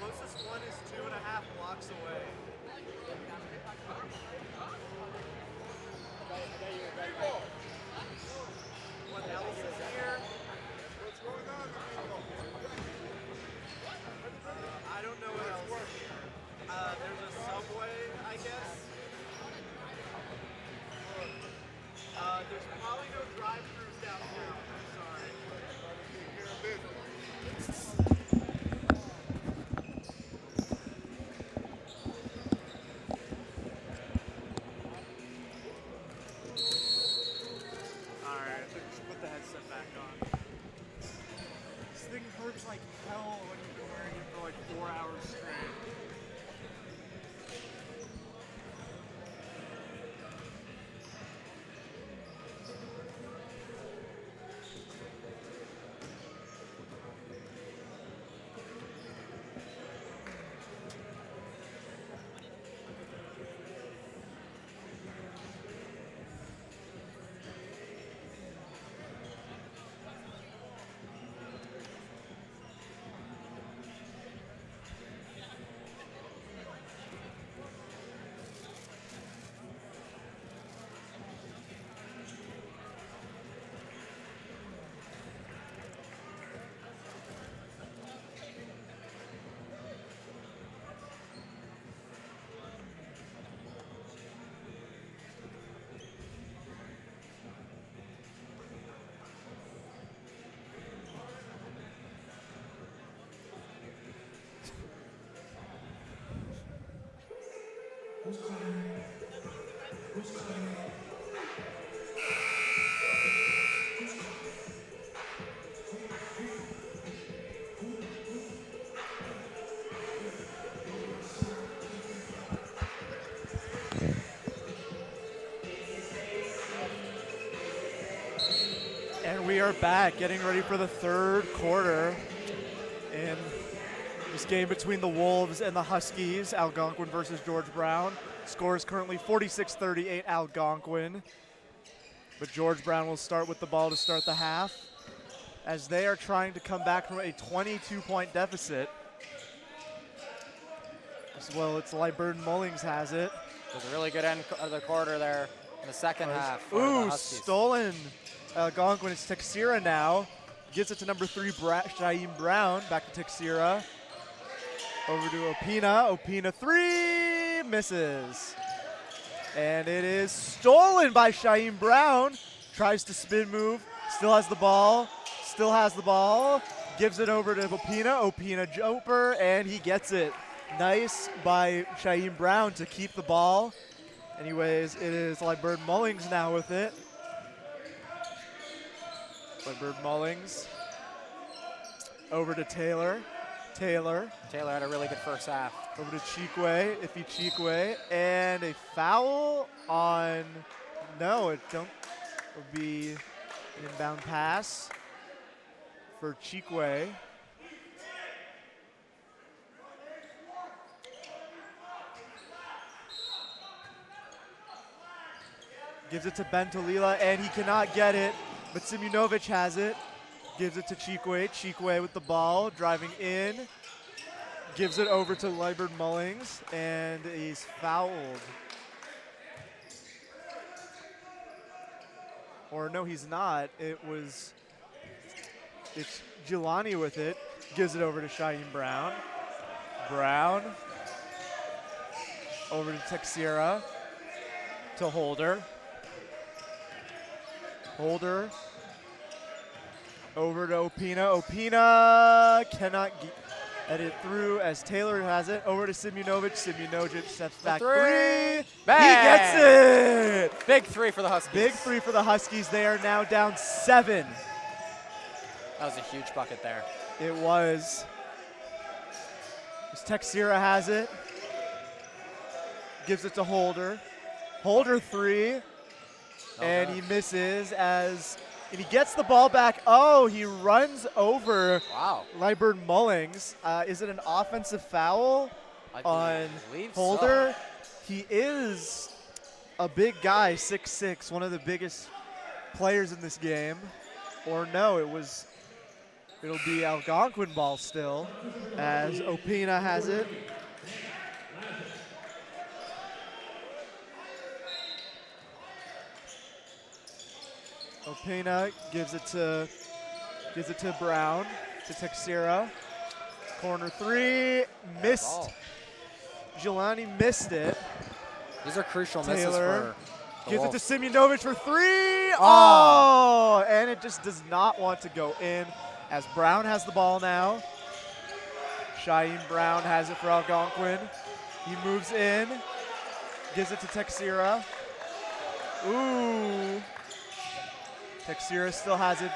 A: Closest one is 2.5 blocks away. What else is here? What's going on? I don't know what else is here. There's a Subway, I guess. There's probably no drive-thrus downtown. I'm sorry. Alright, let's put the headset back on. This thing hurts like hell when you've been wearing it for like 4 hours straight. And we are back, getting ready for the third quarter in this game between the Wolves and the Huskies, Algonquin versus George Brown. Score is currently 46-38 Algonquin. But George Brown will start with the ball to start the half as they are trying to come back from a 22-point deficit. As well, it's Lyburn Mullings has it.
B: It was a really good end of the quarter there in the second half.
A: Ooh, stolen. Algonquin, it's Texira now. Gives it to number 3, Shaim Brown. Back to Texira. Over to Opina. Opina 3, misses. And it is stolen by Shaim Brown. Tries to spin move, still has the ball. Still has the ball. Gives it over to Opina. Opina jumper, and he gets it. Nice by Shaim Brown to keep the ball. Anyways, it is Lyburn Mullings now with it. Lyburn Mullings. Over to Taylor. Taylor
B: had a really good first half.
A: Over to Chikwe, Iffy Chikwe, and a foul on, no, it would be an inbound pass for Chikwe. Gives it to Bentolila, and he cannot get it, but Simunovic has it. Gives it to Chikwe. Chikwe with the ball, driving in. Gives it over to Lyburn Mullings, and he's fouled. Or no, he's not. It's Giuliani with it. Gives it over to Shaim Brown. Brown. Over to Texira. To Holder. Holder. Over to Opina. Opina cannot get it through as Taylor has it. Over to Simunovic. Simunovic steps back three.
B: Bang.
A: He gets it.
B: Big three for the Huskies.
A: Big three for the Huskies. They are now down 7.
B: That was a huge bucket there.
A: It was. Texira has it. Gives it to Holder. Holder 3. And he misses as and he gets the ball back. Oh, he runs over
B: Wow.
A: Lyburn Mullings. Is it an offensive foul on
B: believe
A: Holder? He is a big guy, 6'6", one of the biggest players in this game. Or no, it'll be Algonquin ball still, as Opina has it. Opina gives it to Brown, to Texera. Corner three, missed.
B: Ball.
A: Jelani missed it.
B: These are crucial misses
A: Taylor
B: for the
A: gives it
B: Wolves.
A: to Simjonovic for three. Oh, and it just does not want to go in, as Brown has the ball now. Shaim Brown has it for Algonquin. He moves in, gives it to Texera. Ooh. Texera still has it,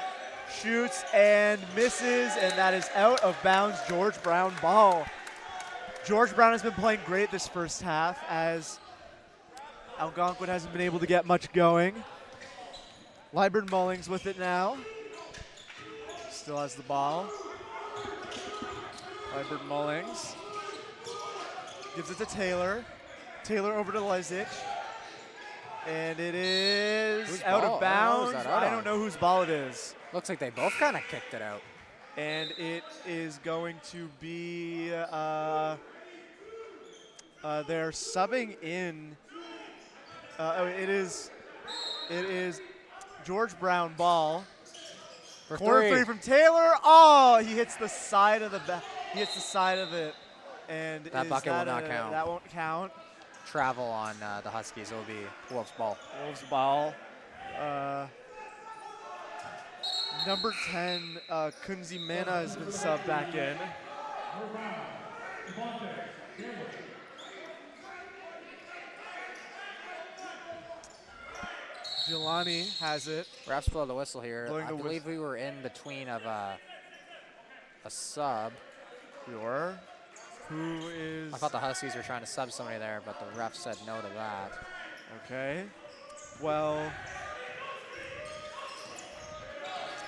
A: shoots and misses, and that is out of bounds. George Brown ball. George Brown has been playing great this first half, as Algonquin hasn't been able to get much going. Lyburn Mullings with it now. Still has the ball. Lyburn Mullings gives it to Taylor. Taylor over to Lezic. And it is
B: Whose
A: out
B: ball?
A: of bounds.
B: I
A: don't know whose ball it is.
B: Looks like they both kind of kicked it out.
A: And it is going to be, they're subbing in. It is George Brown ball.
B: For
A: Corner three from Taylor. Oh, he hits the side of he hits the side of it, and
B: That bucket will not count.
A: That won't count.
B: Travel on the Huskies. It will be Wolves ball.
A: Wolves ball. Number 10, Kunzi Mena has been subbed back in. Jelani has it.
B: Refs blow the whistle here.
A: Blowing
B: I
A: the
B: believe we were in between of a sub.
A: Who is?
B: I thought the Huskies were trying to sub somebody there, but the ref said no to that.
A: Okay. Well,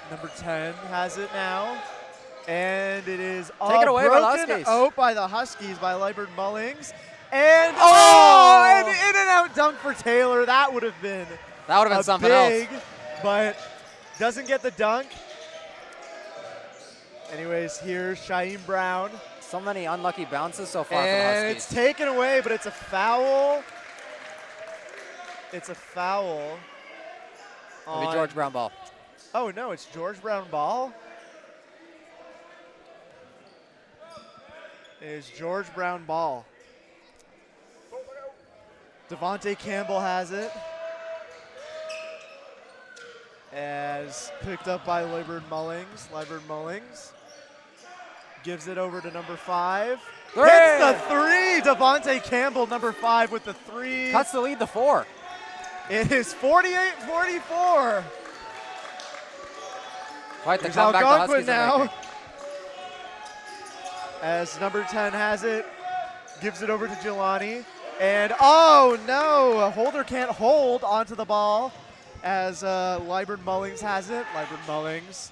A: number 10 has it now. And it is
B: Take it away by the
A: broken
B: Huskies.
A: out by the Huskies by Lyburn Mullings. And an in and out dunk for Taylor. That would have been
B: something
A: big,
B: else.
A: but doesn't get the dunk. Anyways, here's Shaim Brown.
B: So many unlucky bounces so far
A: And
B: for the
A: it's
B: Huskies.
A: taken away, but it's a foul. It's a foul.
B: It'll be George Brown ball.
A: Oh, no, it's George Brown ball. It is George Brown ball. Devontae Campbell has it. As picked up by Lyburn Mullings. Lyburn Mullings gives it over to number 5.
B: Three!
A: Hits the three! Devontae Campbell, number 5, with the 3.
B: Cuts the lead to 4.
A: It is 48-44.
B: Quite the
A: Here's
B: comeback the
A: Algonquin
B: Huskies are
A: now.
B: making.
A: As number 10 has it, gives it over to Jelani. And oh no, Holder can't hold onto the ball as Lyburn Mullings has it. Lyburn Mullings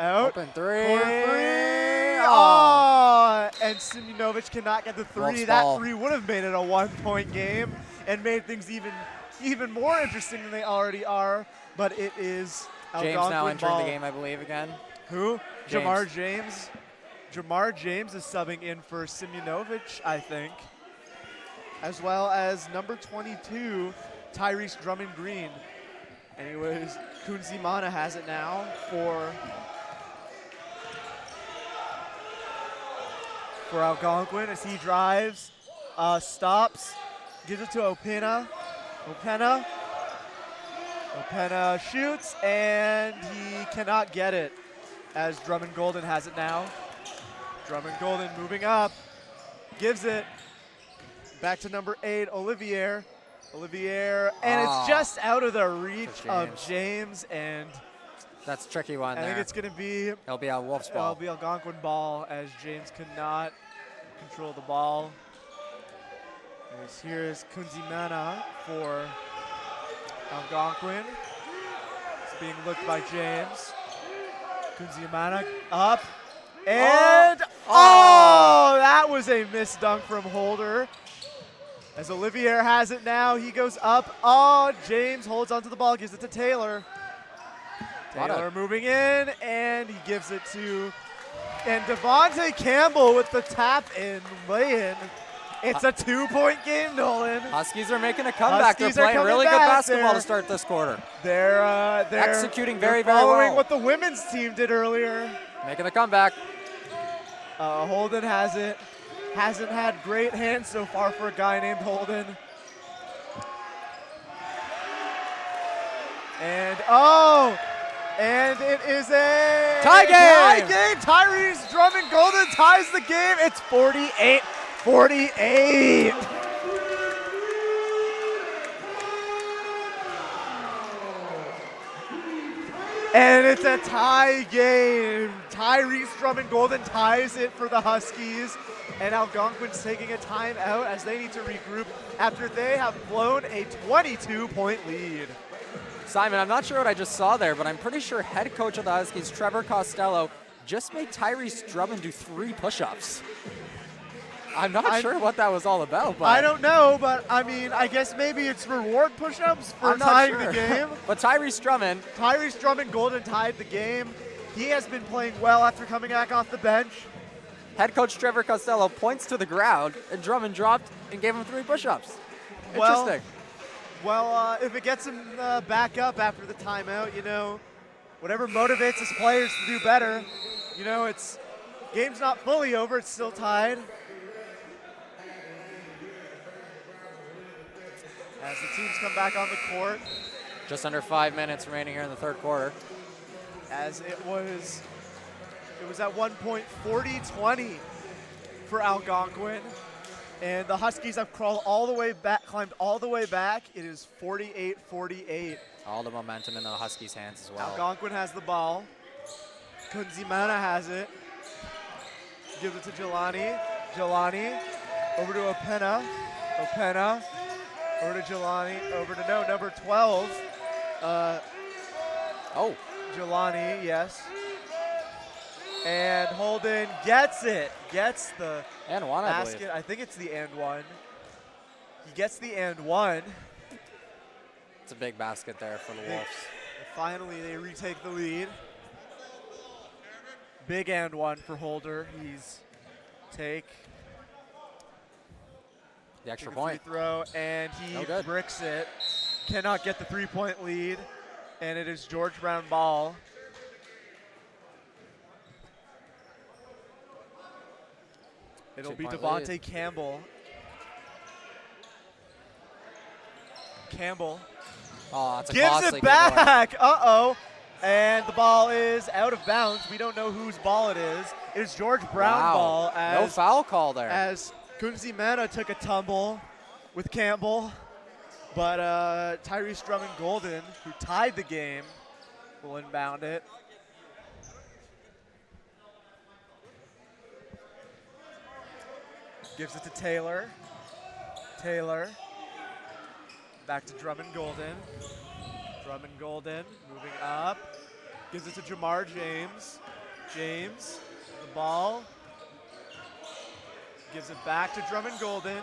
A: out.
B: Open three.
A: Corner three.
B: Oh.
A: Oh, and Simjonovic cannot get the 3.
B: Wolves
A: That
B: ball.
A: 3 would have made it a 1-point game and made things even more interesting than they already are. But it is
B: James
A: Algonquin
B: now entering
A: ball.
B: the game, I believe, again.
A: Who?
B: James.
A: Jamar James. Jamar James is subbing in for Simjonovic, I think. As well as number 22, Tyrese Drummond Green. Anyways, Kunzi Mana has it now for Algonquin as he drives, stops, gives it to Opina. Opina shoots, and he cannot get it as Drummond Golden has it now. Drummond Golden moving up, gives it back to number 8, Olivier, and it's just out of the reach of James, and
B: That's a tricky one
A: I
B: there.
A: think it's going to be
B: It'll be a Wolves ball.
A: It'll be Algonquin ball as James could not control the ball. Here is Kunzi Mana for Algonquin. It's being looked by James. Kunziamana up. And oh, that was a missed dunk from Holder. As Olivier has it now, he goes up. Oh, James holds onto the ball, gives it to Taylor. Taylor moving in, and he gives it to, and Devontae Campbell with the tap in, lay in. It's a 2-point game, Nolan.
B: Huskies are making a comeback. They're playing really good basketball to start this quarter.
A: They're
B: executing very well.
A: Following what the women's team did earlier.
B: Making a comeback.
A: Holden has it. Hasn't had great hands so far for a guy named Holden. And it is a
B: tie game.
A: Tyrese Drummond Golden ties the game. It's 48-48. And it's a tie game. Tyrese Drummond Golden ties it for the Huskies. And Algonquin's taking a timeout as they need to regroup after they have blown a 22-point lead.
B: Simon, I'm not sure what I just saw there, but I'm pretty sure head coach of the Huskies, Trevor Costello, just made Tyrese Drummond do 3 push-ups. I'm not sure what that was all about. But
A: I don't know, but I mean, I guess maybe it's reward push-ups for tying the game.
B: But Tyrese Drummond
A: Golden tied the game. He has been playing well after coming back off the bench.
B: Head coach Trevor Costello points to the ground, and Drummond dropped and gave him 3 push-ups. Interesting.
A: Well, if it gets him back up after the timeout, you know, whatever motivates his players to do better. You know, game's not fully over. It's still tied. As the teams come back on the court.
B: Just under 5 minutes remaining here in the third quarter.
A: As it was at one point 40-20 for Algonquin. And the Huskies have climbed all the way back. It is 48-48.
B: All the momentum in the Huskies' hands as well.
A: Algonquin has the ball. Kunzimana has it. Gives it to Jelani. Jelani over to Opena. Opena over to Jelani. Over to number 12. Jelani, yes. And Holden gets it. Gets the
B: and one,
A: basket. I think it's the and one. He gets the and one.
B: It's a big basket there for the Wolves.
A: Finally, they retake the lead. Big and one for Holder. He's take
B: the extra point.
A: Free throw, and he bricks it. Cannot get the 3-point lead, and it is George Brown ball. It'll be Devontae Campbell. Campbell.
B: Oh, that's a
A: gives
B: costly
A: it back. Uh-oh. And the ball is out of bounds. We don't know whose ball it is. It is George Brown ball.
B: No foul call there.
A: As Kunzimana took a tumble with Campbell. But Tyrese Drummond Golden, who tied the game, will inbound it. Gives it to Taylor. Taylor. Back to Drummond Golden. Drummond Golden moving up. Gives it to Jamar James. James, the ball. Gives it back to Drummond Golden.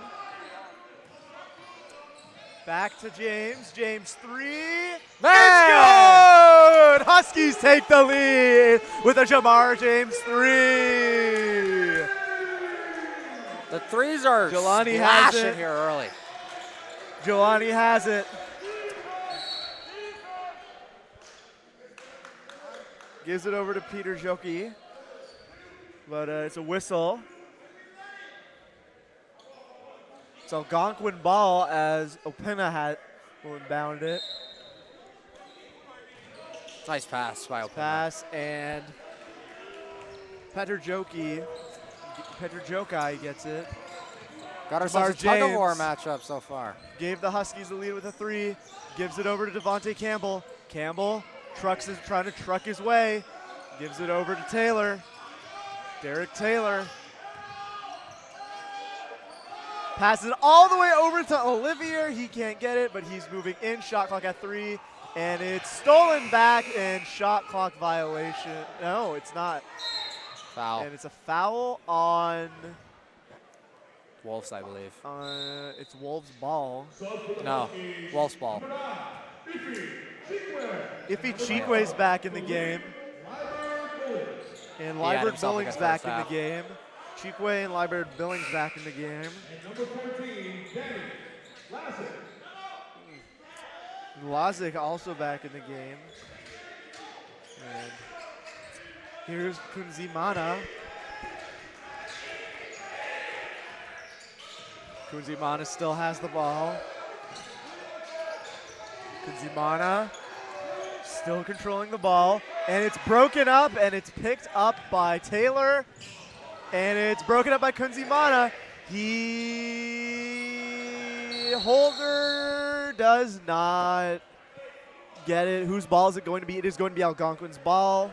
A: Back to James. James 3. It's good! Huskies take the lead with a Jamar James 3.
B: The threes are splashing here early.
A: Jelani has it. Gives it over to Peter Joki. But it's a whistle. It's Algonquin ball as Opena will inbound it.
B: Nice pass by Opena.
A: Pass and Peter Joki gets it.
B: Got ourselves a tug-of-war matchup so far.
A: Gave the Huskies the lead with a 3. Gives it over to Devontae Campbell. Campbell trying to truck his way. Gives it over to Taylor. Derek Taylor. Passes it all the way over to Olivier. He can't get it, but he's moving in. Shot clock at 3. And it's stolen back and shot clock violation. No, it's not.
B: Foul.
A: And it's a foul on
B: Wolves, I believe.
A: it's Wolves' ball.
B: No, Wolves' ball.
A: Iffy Chikwe's back in the game. And
B: He had
A: Liebert
B: himself a
A: Billings
B: good
A: back
B: first
A: in the
B: half.
A: game. Chikwe and Liebert Billings back in the game.
C: And number 14, Danny Lassiter.
A: Lazic also back in the game. And here's Kunzimana. Kunzimana still has the ball. Kunzimana still controlling the ball. And it's broken up, and it's picked up by Taylor. And it's broken up by Kunzimana. Holder does not get it. Whose ball is it going to be? It is going to be Algonquin's ball.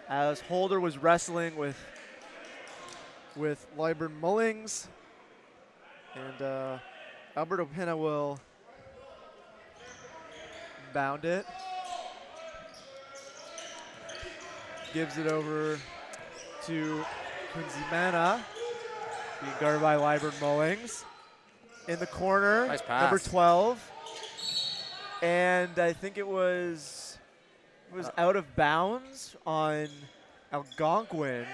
A: As Holder was wrestling with Liebert Mullings. And Alberto Pena will bound it. Gives it over to Kunzimana, being guarded by Liebert Mullings. In the corner,
B: Nice pass.
A: number 12. And I think it was out of bounds on Algonquin.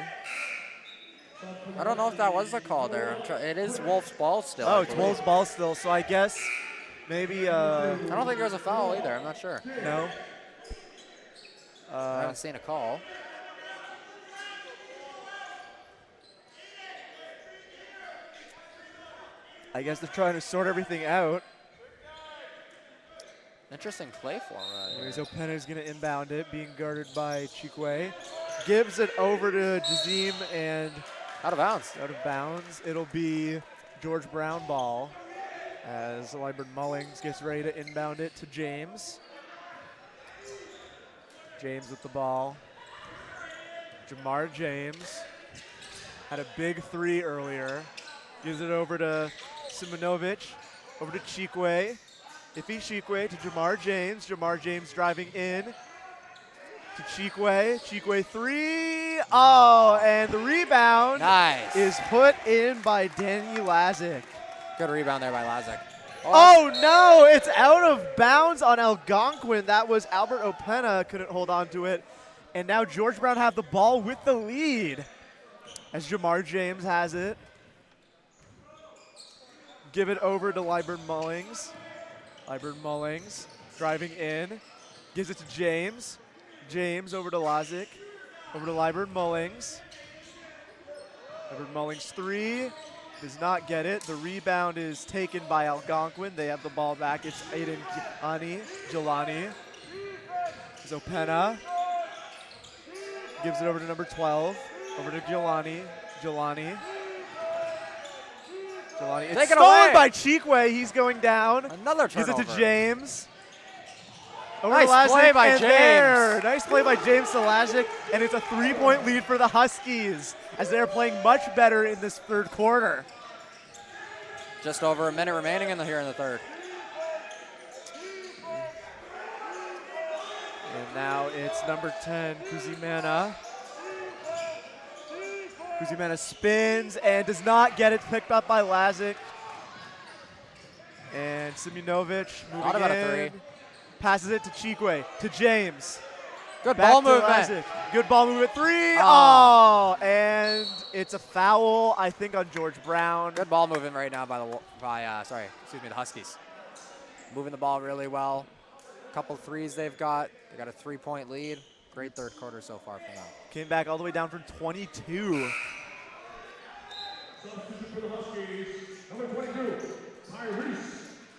B: I don't know if that was the call there. It is Wolves' ball still.
A: Oh,
B: I
A: it's
B: believe.
A: Wolves' ball still, so I guess maybe,
B: I don't think there was a foul either. I'm not sure.
A: no.
B: I haven't seen a call.
A: I guess they're trying to sort everything out.
B: Interesting play form.
A: Anyways, Opena is going to inbound it, being guarded by Chikwe. Gives it over to Jazim, and
B: Out of bounds.
A: out of bounds. It'll be George Brown ball as Liebert Mullings gets ready to inbound it to James. James with the ball. Jamar James had a big three earlier. Gives it over to Simonovic, over to Chikwe. Iffy Chikwe to Jamar James. Jamar James driving in to Chikwe. Chikwe three. Oh, and the rebound
B: Nice.
A: is put in by Danny Lazic.
B: Good rebound there by Lazic.
A: Oh no, it's out of bounds on Algonquin. That was Albert Opena, couldn't hold on to it. And now George Brown have the ball with the lead as Jamar James has it. Give it over to Liebert Mullings. Liebert Mullings driving in. Gives it to James. James over to Lazic. Over to Liebert Mullings. Liebert Mullings three. Does not get it. The rebound is taken by Algonquin. They have the ball back. It's Aiden Jelani. Zopena gives it over to number 12. Over to Jelani. Jelani. It's
B: Take it
A: stolen
B: away.
A: by Chikwe. He's going down.
B: Another
A: Gives
B: turnover.
A: it to James. Over
B: Nice
A: to Lazic,
B: play by
A: and
B: James.
A: there. Nice play by James to Lazic, and it's a three-point lead for the Huskies as they're playing much better in this third quarter.
B: Just over a minute remaining here in the third.
A: And now it's number 10, Kuzimana. Kuzimana spins and does not get it, picked up by Lazic. And Simunovic
B: Thought
A: moving
B: about a
A: in.
B: three.
A: Passes it to Chikwe, to James.
B: Good
A: Back
B: ball
A: to
B: movement.
A: Lazic. Good ball movement, three.
B: Oh.
A: Oh, and it's a foul, I think, on George Brown.
B: Good ball movement right now by the Huskies. Moving the ball really well. Couple threes they've got. They got a 3-point lead. Great third quarter so far for them.
A: Came back all the way down from 22.
C: Substitution for the Huskies, number 22, Tyrese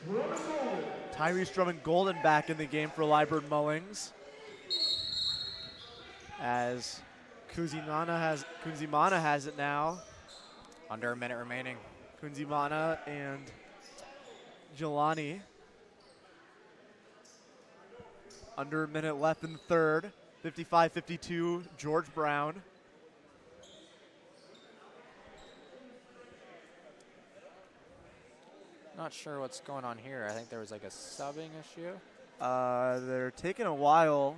C: Drummond-Golden.
A: Tyrese Drummond-Golden back in the game for Liebert Mullings. As Kunzimana has it now.
B: Under a minute remaining.
A: Kunzimana and Jelani. Under a minute left in the third. 55-52, George Brown.
B: Not sure what's going on here. I think there was like a subbing issue.
A: They're taking a while.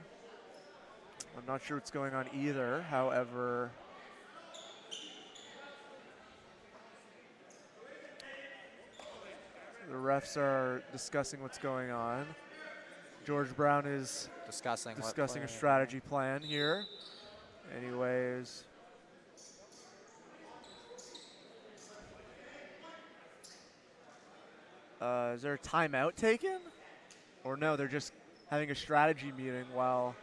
A: I'm not sure what's going on either. However, the refs are discussing what's going on. George Brown is
B: discussing
A: a strategy plan here. Anyways. Is there a timeout taken? Or no, they're just having a strategy meeting while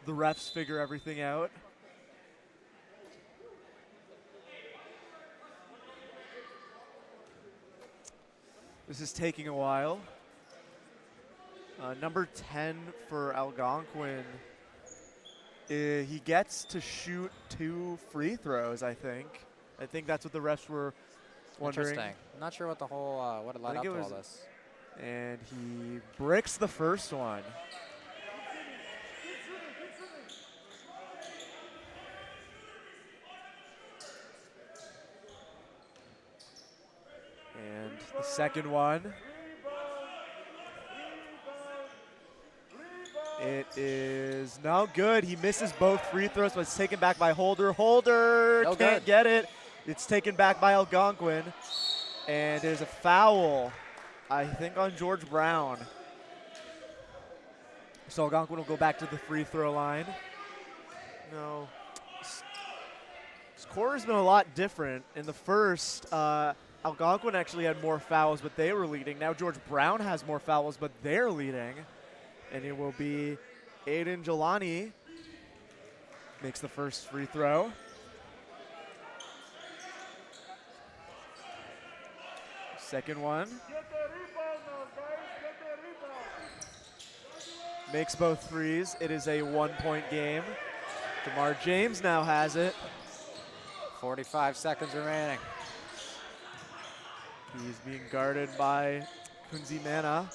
A: the refs figure everything out. This is taking a while. Number 10 for Algonquin, he gets to shoot 2 free throws, I think. I think that's what the refs were wondering.
B: Interesting. I'm not sure what the whole, what led up to all this.
A: And he bricks the first one. And the second one. It is no good. He misses both free throws, but it's taken back by Holder. Holder can't get it. It's taken back by Algonquin. And there's a foul, I think, on George Brown. So Algonquin will go back to the free throw line. No. This quarter's been a lot different. In the first, Algonquin actually had more fouls, but they were leading. Now George Brown has more fouls, but they're leading. And it will be Aiden Jelani makes the first free throw. Second one. Makes both threes. It is a 1-point game. Jamar James now has it.
B: 45 seconds remaining.
A: He's being guarded by Kunzi Mana.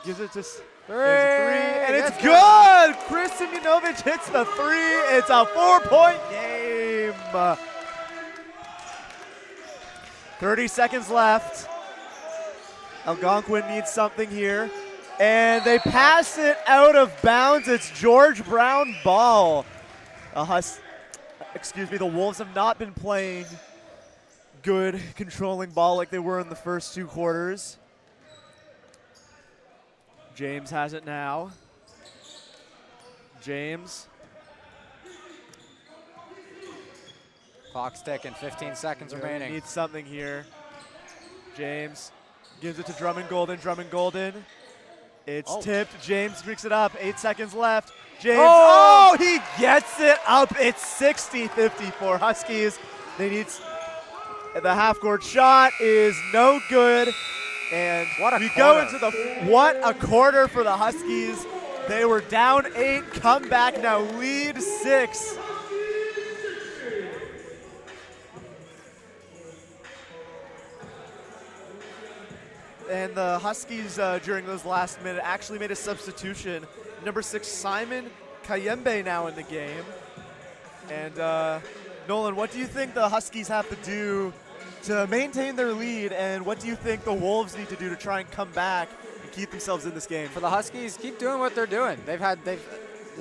A: Gives it to
B: three,
A: and it's good! Chris Simjonovic hits the three. It's a 4-point game. 30 seconds left. Algonquin needs something here. And they pass it out of bounds. It's George Brown ball. The Wolves have not been playing good controlling ball like they were in the first 2 quarters. James has it now. James.
B: Clock's ticking, 15 seconds remaining.
A: Needs something here. James gives it to Drummond Golden. Drummond Golden. It's tipped. James drinks it up. 8 seconds left. James. Oh, he gets it up. It's 60-54 Huskies. They need the half-court shot is no good. And go into what a quarter for the Huskies. They were down 8, come back now, lead 6. And the Huskies, during those last minute, actually made a substitution. Number 6, Simon Kayembe now in the game. And Nolan, what do you think the Huskies have to do to maintain their lead, and what do you think the Wolves need to do to try and come back and keep themselves in this game?
B: For the Huskies, keep doing what they're doing. The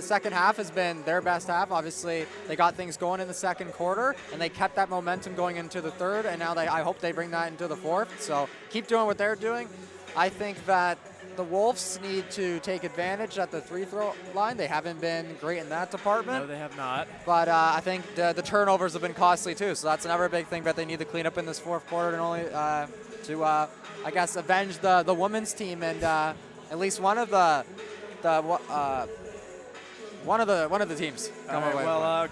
B: second half has been their best half. Obviously, they got things going in the second quarter, and they kept that momentum going into the third, and now I hope they bring that into the fourth. So keep doing what they're doing. I think that the Wolves need to take advantage at the free-throw line. They haven't been great in that department.
A: No, they have not.
B: But I think the turnovers have been costly too. So that's another big thing that they need to clean up in this fourth quarter, and only I guess, avenge the women's team and at least one of the teams.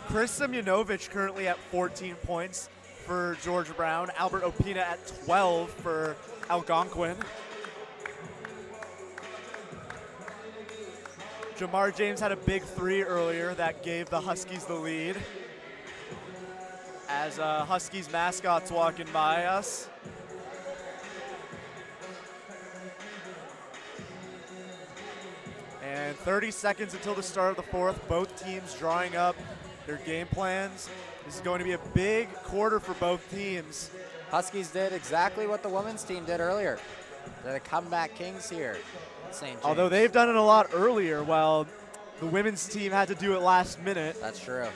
A: Chris Simjonovic currently at 14 points for George Brown. Albert Opina at 12 for Algonquin. Jamar James had a big 3 earlier that gave the Huskies the lead. As Huskies mascots walking by us. And 30 seconds until the start of the fourth. Both teams drawing up their game plans. This is going to be a big quarter for both teams.
B: Huskies did exactly what the women's team did earlier. They're the comeback kings here. St. James.
A: Although they've done it a lot earlier, while the women's team had to do it last minute.
B: That's true.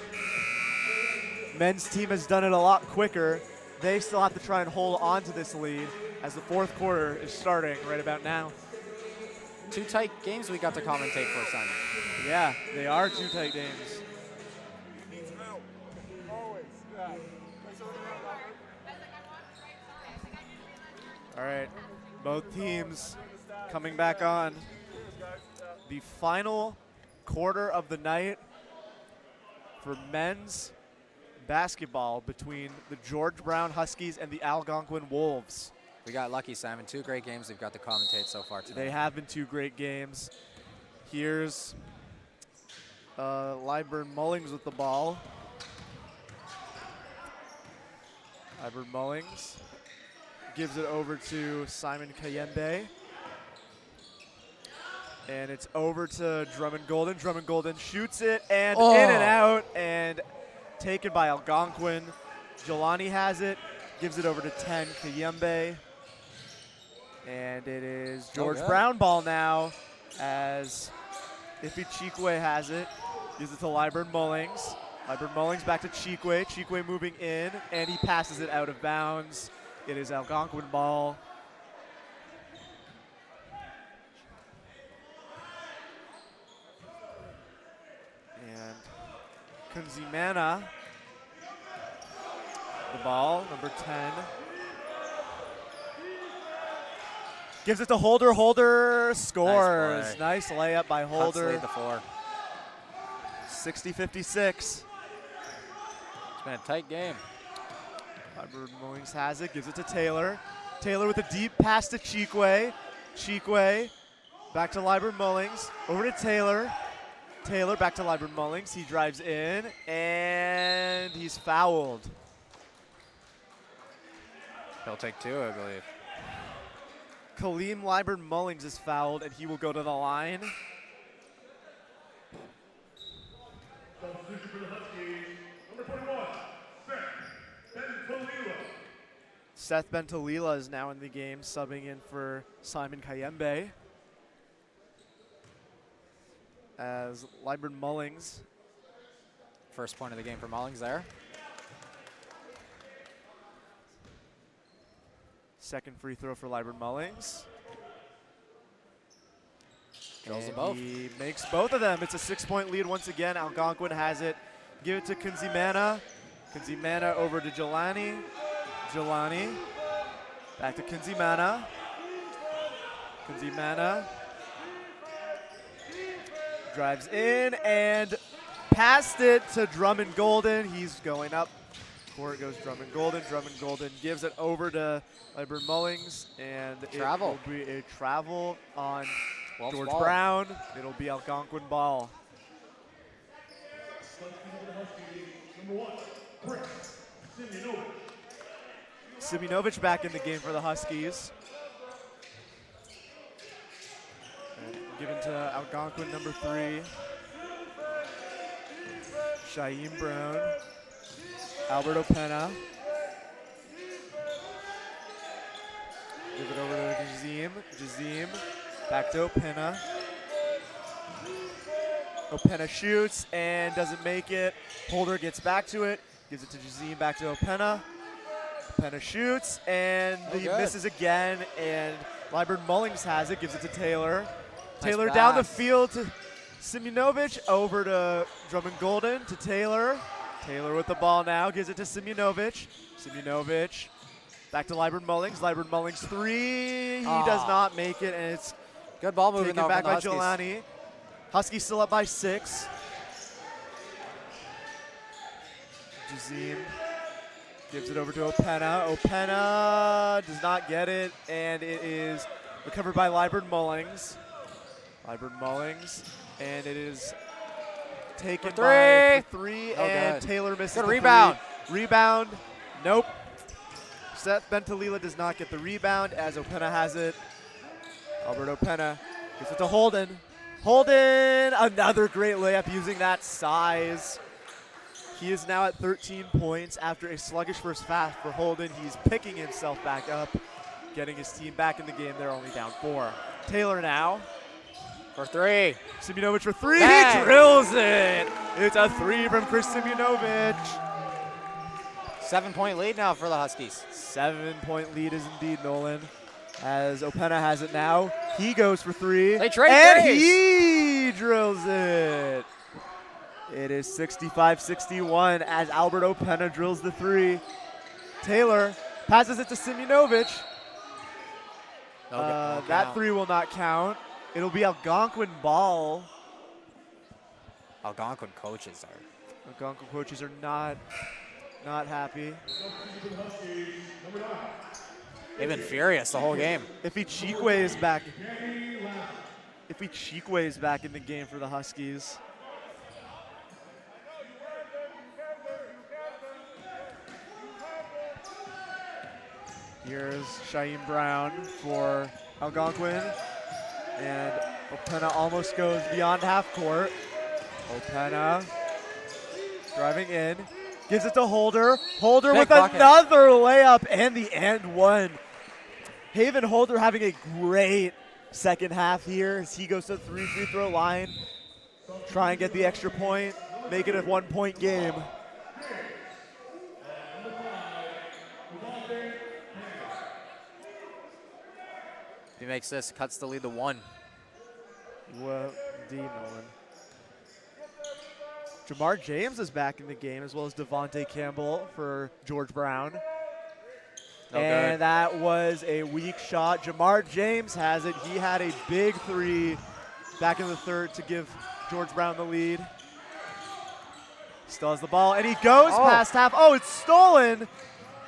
A: Men's team has done it a lot quicker. They still have to try and hold on to this lead as the fourth quarter is starting right about now.
B: 2 tight games we got to commentate for, Simon.
A: Yeah, they are 2 tight games. All right, both teams coming back on. The final quarter of the night for men's basketball between the George Brown Huskies and the Algonquin Wolves.
B: We got lucky, Simon. 2 great games we've got to commentate so far today.
A: They have been 2 great games. Here's Lyburn Mullings with the ball. Lyburn Mullings gives it over to Simon Kayembe. And it's over to Drummond Golden. Drummond Golden shoots it and in and out and taken by Algonquin. Jelani has it, gives it over to 10, Kayembe. And it is George Brown ball now as Ife Chikwe has it. Gives it to Lyburn Mullings. Lyburn Mullings back to Chikwe. Chikwe moving in, and he passes it out of bounds. It is Algonquin ball. And Kunzimana, the ball, number 10. Gives it to Holder. Holder scores. Nice layup by Holder.
B: Cuts lead the floor.
A: 60-56.
B: It's been a tight game.
A: Lyburn Mullings has it, gives it to Taylor. Taylor with a deep pass to Chikwe. Chikwe back to Lyburn Mullings. Over to Taylor. Taylor back to Lyburn Mullings. He drives in, and he's fouled.
B: He'll take 2, I believe.
A: Kaleem Lyburn Mullings is fouled, and he will go to the line.
C: Substitution for the Huskies, number 21, Seth Bentolila.
A: Seth Bentolila is now in the game, subbing in for Simon Kayembe. As Lyburn Mullings.
B: First point of the game for Mullings there.
A: Second free throw for Lyburn Mullings.
B: Drills them
A: And
B: both.
A: he makes both of them. It's a 6-point lead once again. Algonquin has it. Give it to Kunzimana. Kunzimana over to Jelani. Jelani. Back to Kunzimana. Kunzimana. Drives in and passed it to Drummond Golden. He's going up. Court goes Drummond Golden. Drummond Golden gives it over to Lyburn Mullings. And
B: Travel.
A: it will be a travel on
B: Wolves
A: George
B: ball.
A: Brown. It'll be Algonquin ball.
C: Substitution for the Huskies, number 1, Chris Simionovich.
A: Simionovich back in the game for the Huskies. And given to Algonquin, number 3. Shaim Brown. Alberto Pena. Give it over to Jazim. Jazim. Back to Opena. Opena shoots and doesn't make it. Holder gets back to it. Gives it to Jazim, back to Opena. Opena shoots and he misses again. And Lyburn Mullings has it. Gives it to Taylor. Taylor down the field to Simionovich. Over to Drummond Golden to Taylor. Taylor with the ball now. Gives it to Simionovich. Simionovich. Back to Lyburn Mullings. Lyburn Mullings 3. He does not make it, and it's
B: good ball moving
A: taken back by
B: from the Huskies.
A: Jelani. Huskies still up by 6. Jazim gives it over to Opena. Opena does not get it, and it is recovered by Lyburn Mullings. Lyburn Mullings, and it is taken
B: For
A: by 3,
B: Oh,
A: and
B: good.
A: Taylor misses
B: Good
A: the
B: rebound.
A: 3. Rebound, nope. Seth Bentolila does not get the rebound as Opena has it. Albert Opena gives it to Holden. Holden, another great layup using that size. He is now at 13 points after a sluggish first half for Holden. He's picking himself back up, getting his team back in the game. They're only down 4. Taylor now.
B: For 3.
A: Simunovic for 3.
B: Bang.
A: He drills it. It's a 3 from Chris Simunovic.
B: 7-point lead now for the Huskies.
A: 7-point lead is indeed Nolan. As Opena has it now. He goes for 3.
B: They trade
A: and
B: threes.
A: He drills it. It is 65-61 as Albert Opena drills the 3. Taylor passes it to Simunovic. That 3 will not count. It'll be Algonquin ball.
B: Algonquin coaches are.
A: Algonquin coaches are not happy.
B: They've been furious the whole game.
A: If Ichikwe is back. If Ichikwe is back in the game for the Huskies. Here's Shaim Brown for Algonquin. And Opena almost goes beyond half court. Opena driving in. Gives it to Holder. Holder
B: Big
A: with
B: bucket.
A: another layup and the and one. Haven Holder having a great second half here as he goes to the 3 free throw line. Try and get the extra point. Make it a 1-point game.
B: If he makes this, cuts the lead to 1.
A: Well, indeed, Nolan. Jamar James is back in the game, as well as Devontae Campbell for George Brown. And that was a weak shot. Jamar James has it. He had a big 3 back in the third to give George Brown the lead. Still has the ball, and he goes past half. Oh, it's stolen.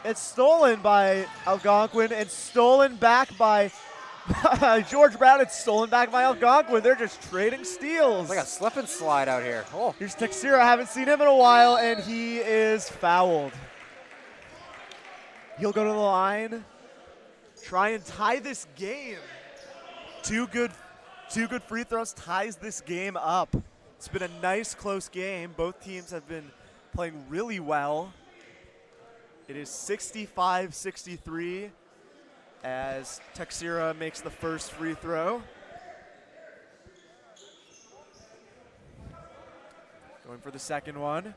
A: It's stolen by Algonquin and stolen back by George Brown. It's stolen back by Algonquin. They're just trading steals.
B: It's like a slip and slide out here. Oh,
A: Here's Texera. I haven't seen him in a while, and he is fouled. He'll go to the line, try and tie this game. Two good free throws ties this game up. It's been a nice, close game. Both teams have been playing really well. It is 65-63 as Texera makes the first free throw. Going for the second one.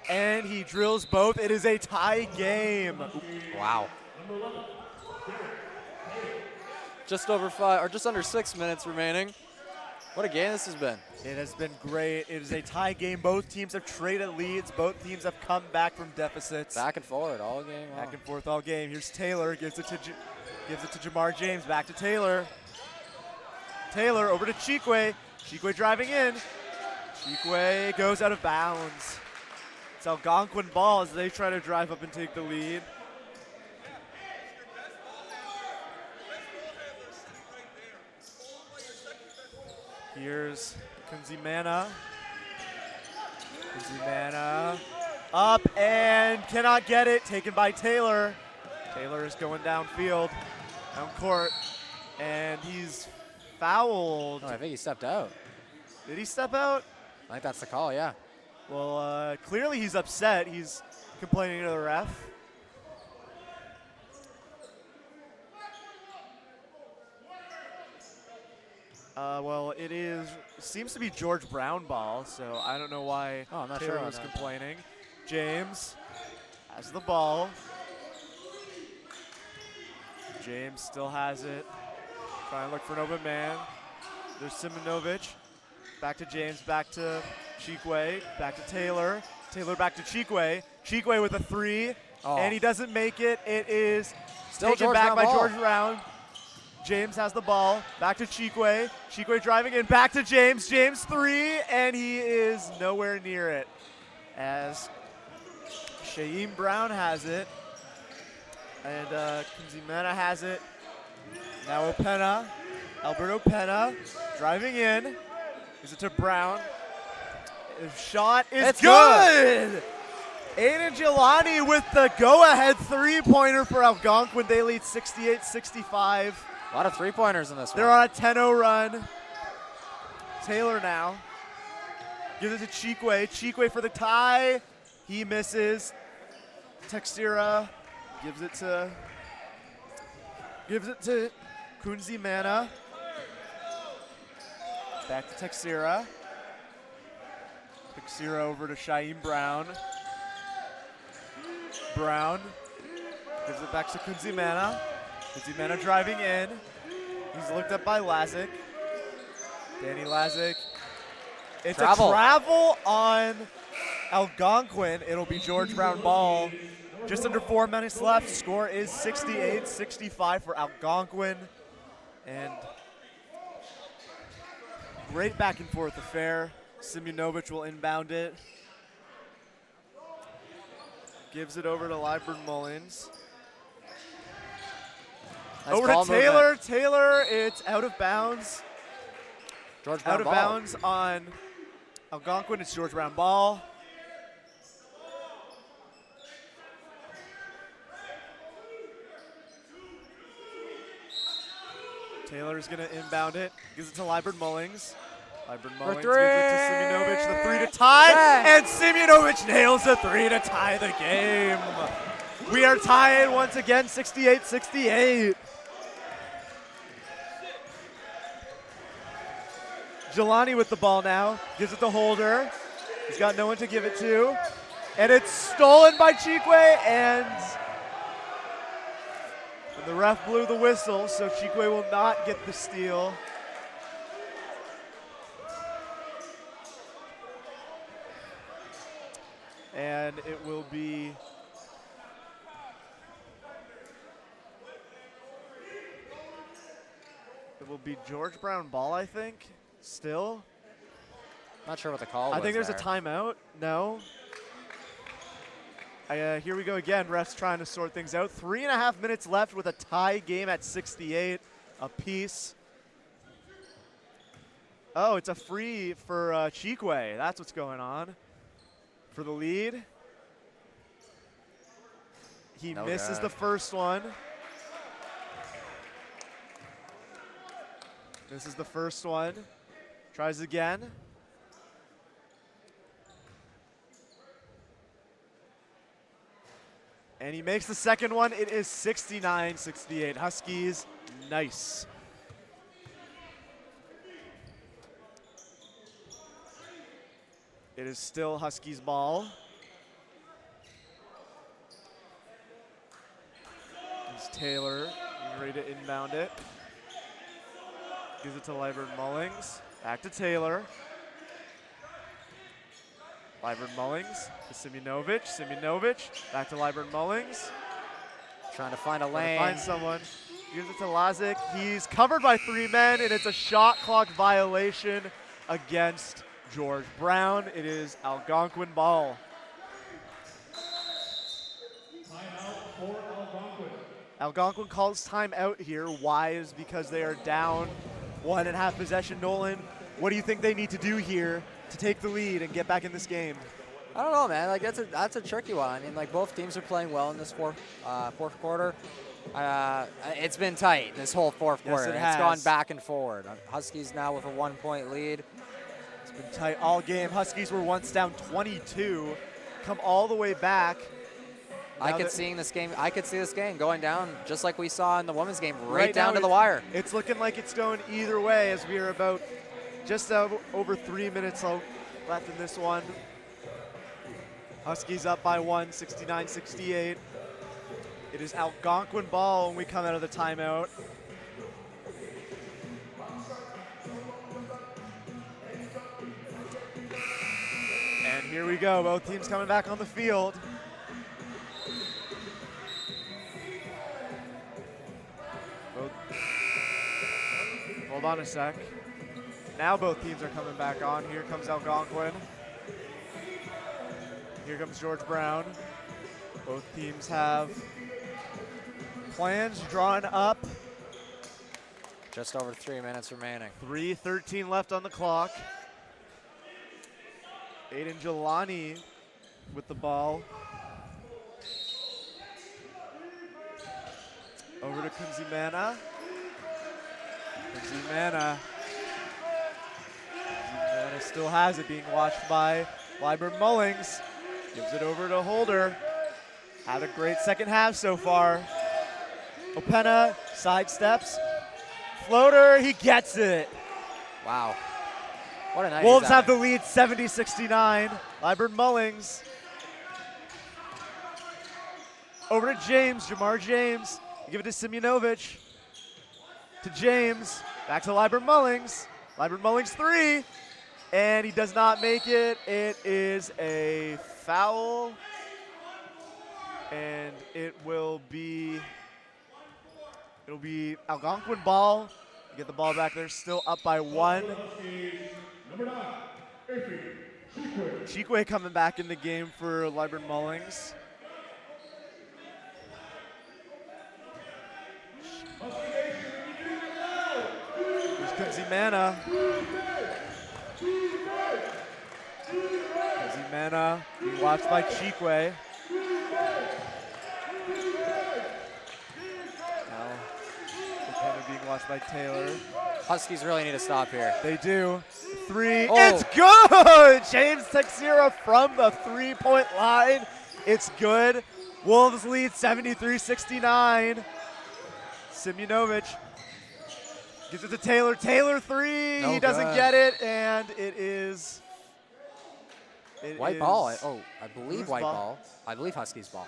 A: And he drills both. It is a tie game.
B: wow. Just under 6 minutes remaining. What a game this has been.
A: It has been great. It is a tie game. Both teams have traded leads. Both teams have come back from deficits.
B: Back and forward all game. Wow.
A: Back and forth all game. Here's Taylor. Gives it to Jamar James. Back to Taylor. Taylor over to Chikwe. Chikwe driving in. Chikwe goes out of bounds. It's Algonquin ball as they try to drive up and take the lead. Here's Kunzimana. Kunzimana up and cannot get it. Taken by Taylor. Taylor is going downfield, down court, and he's fouled.
B: Oh, I think he stepped out.
A: Did he step out?
B: I think that's the call, yeah.
A: Well, clearly he's upset. He's complaining to the ref. Well, seems to be George Brown ball, so I don't know why
B: I'm not
A: Taylor
B: sure
A: was
B: on that.
A: complaining. James has the ball. James still has it. Trying to look for an open man. There's Simunovic. Back to James, back to Chikwe, back to Taylor. Taylor back to Chikwe. Chikwe with a 3, and he doesn't make it. It is
B: Still
A: taken
B: George
A: back
B: Brown
A: by
B: ball.
A: George Brown. James has the ball. Back to Chikwe. Chikwe driving in. Back to James. James 3, and he is nowhere near it. As Shaim Brown has it, and Kunzimana has it. Now Opena, Albert Opena, driving in. Gives it to Brown. His shot is
B: It's
A: good! Aiden Gilani with the go-ahead three-pointer for Algonquin. They lead 68-65.
B: A lot of three-pointers in this
A: They're
B: one.
A: on a 10-0 run. Taylor now. Gives it to Chikwe. Chikwe for the tie. He misses. Texera gives it to Gives it to Kunzi Mana. Back to Texira. Texira over to Shaim Brown. Brown gives it back to Kunzi Mana. Kunzi Mana driving in. He's looked up by Lazic. Danny Lazic. It's a travel on Algonquin. It'll be George Brown ball. Just under 4 minutes left. Score is 68-65 for Algonquin. And great back and forth affair. Simunovic will inbound it. Gives it over to Lyburn Mullins.
B: Nice
A: over to Taylor.
B: Movement.
A: Taylor, it's out of bounds.
B: George Brown
A: out of
B: ball.
A: bounds on Algonquin. It's George Brown ball. Taylor's going to inbound it. Gives it to Lyburn Mullings. Lyburn Mullings gives it to Simunovic. The three to tie.
B: Yeah.
A: And Simunovic nails the three to tie the game. We are tied once again, 68-68. Jelani with the ball now. Gives it to Holder. He's got no one to give it to. And it's stolen by Chikwe, and the ref blew the whistle, so Chikwe will not get the steal. And it will be George Brown ball, I think, still.
B: Not sure what the call was.
A: I think there's
B: there.
A: a timeout. No. Here we go again. Refs trying to sort things out. 3.5 minutes left with a tie game at 68 apiece. Oh, it's a free for Chikwe. That's what's going on. For the lead. He misses the first one. Misses the first one. Tries again. And he makes the second one. It is 69-68. Huskies, nice. It is still Huskies ball. It's Taylor ready to inbound it. Gives it to Lyburn Mullings. Back to Taylor. Lyburn Mullings to Simunovic. Simunovic back to Lyburn Mullings.
B: Trying to find a lane.
A: Find someone. Gives it to Lazic. He's covered by 3 men, and it's a shot clock violation against George Brown. It is Algonquin ball.
C: Timeout for Algonquin.
A: Algonquin calls timeout here. Why? Is because they are down 1.5 possession. Nolan, what do you think they need to do here to take the lead and get back in this game?
B: I don't know, man. Like that's a tricky one. I mean, like both teams are playing well in this fourth quarter. It's been tight this whole fourth quarter.
A: It has.
B: It's gone back and forward. Huskies now with a 1-point lead.
A: It's been tight all game. Huskies were once down 22, come all the way back.
B: I could see this game going down just like we saw in the women's game, right
A: now
B: down to the wire.
A: It's looking like it's going either way as we are about just over 3 minutes left in this one. Huskies up by 1, 69-68. It is Algonquin ball when we come out of the timeout. And here we go, both teams coming back on the field. Hold on a sec. Now both teams are coming back on. Here comes Algonquin. Here comes George Brown. Both teams have plans drawn up.
B: Just over 3 minutes remaining.
A: 3:13 left on the clock. Aiden Jelani with the ball. Over to Kunzi Mana. Kunzi Mana still has it, being watched by Lyburn Mullings. Gives it over to Holder. Had a great second half so far. Opena sidesteps. Floater, he gets it.
B: Wow. What a night.
A: Wolves have the lead 70-69. Liburn Mullings. Over to James, Jamar James. Give it to Simjonovic. To James. Back to Liburn Mullings. Liburn Mullings 3. And he does not make it. It is a foul. And it'll be Algonquin ball. Get the ball back there, still up by 1.
C: Number 9,
A: Chikwe coming back in the game for Liburn Mullings. Here's Kunzimana. Kunzimana being watched by Chikwe. Being watched by Taylor.
B: Huskies really need to stop here.
A: They do. 3.
B: Oh.
A: It's good! James Texera from the 3-point line. It's good. Wolves lead 73-69. Simjonovic gives it to Taylor. Taylor 3.
B: No
A: He doesn't
B: good.
A: get it, and it is.
B: White ball. I believe
A: Whose
B: white
A: ball?
B: ball. I believe Huskies ball.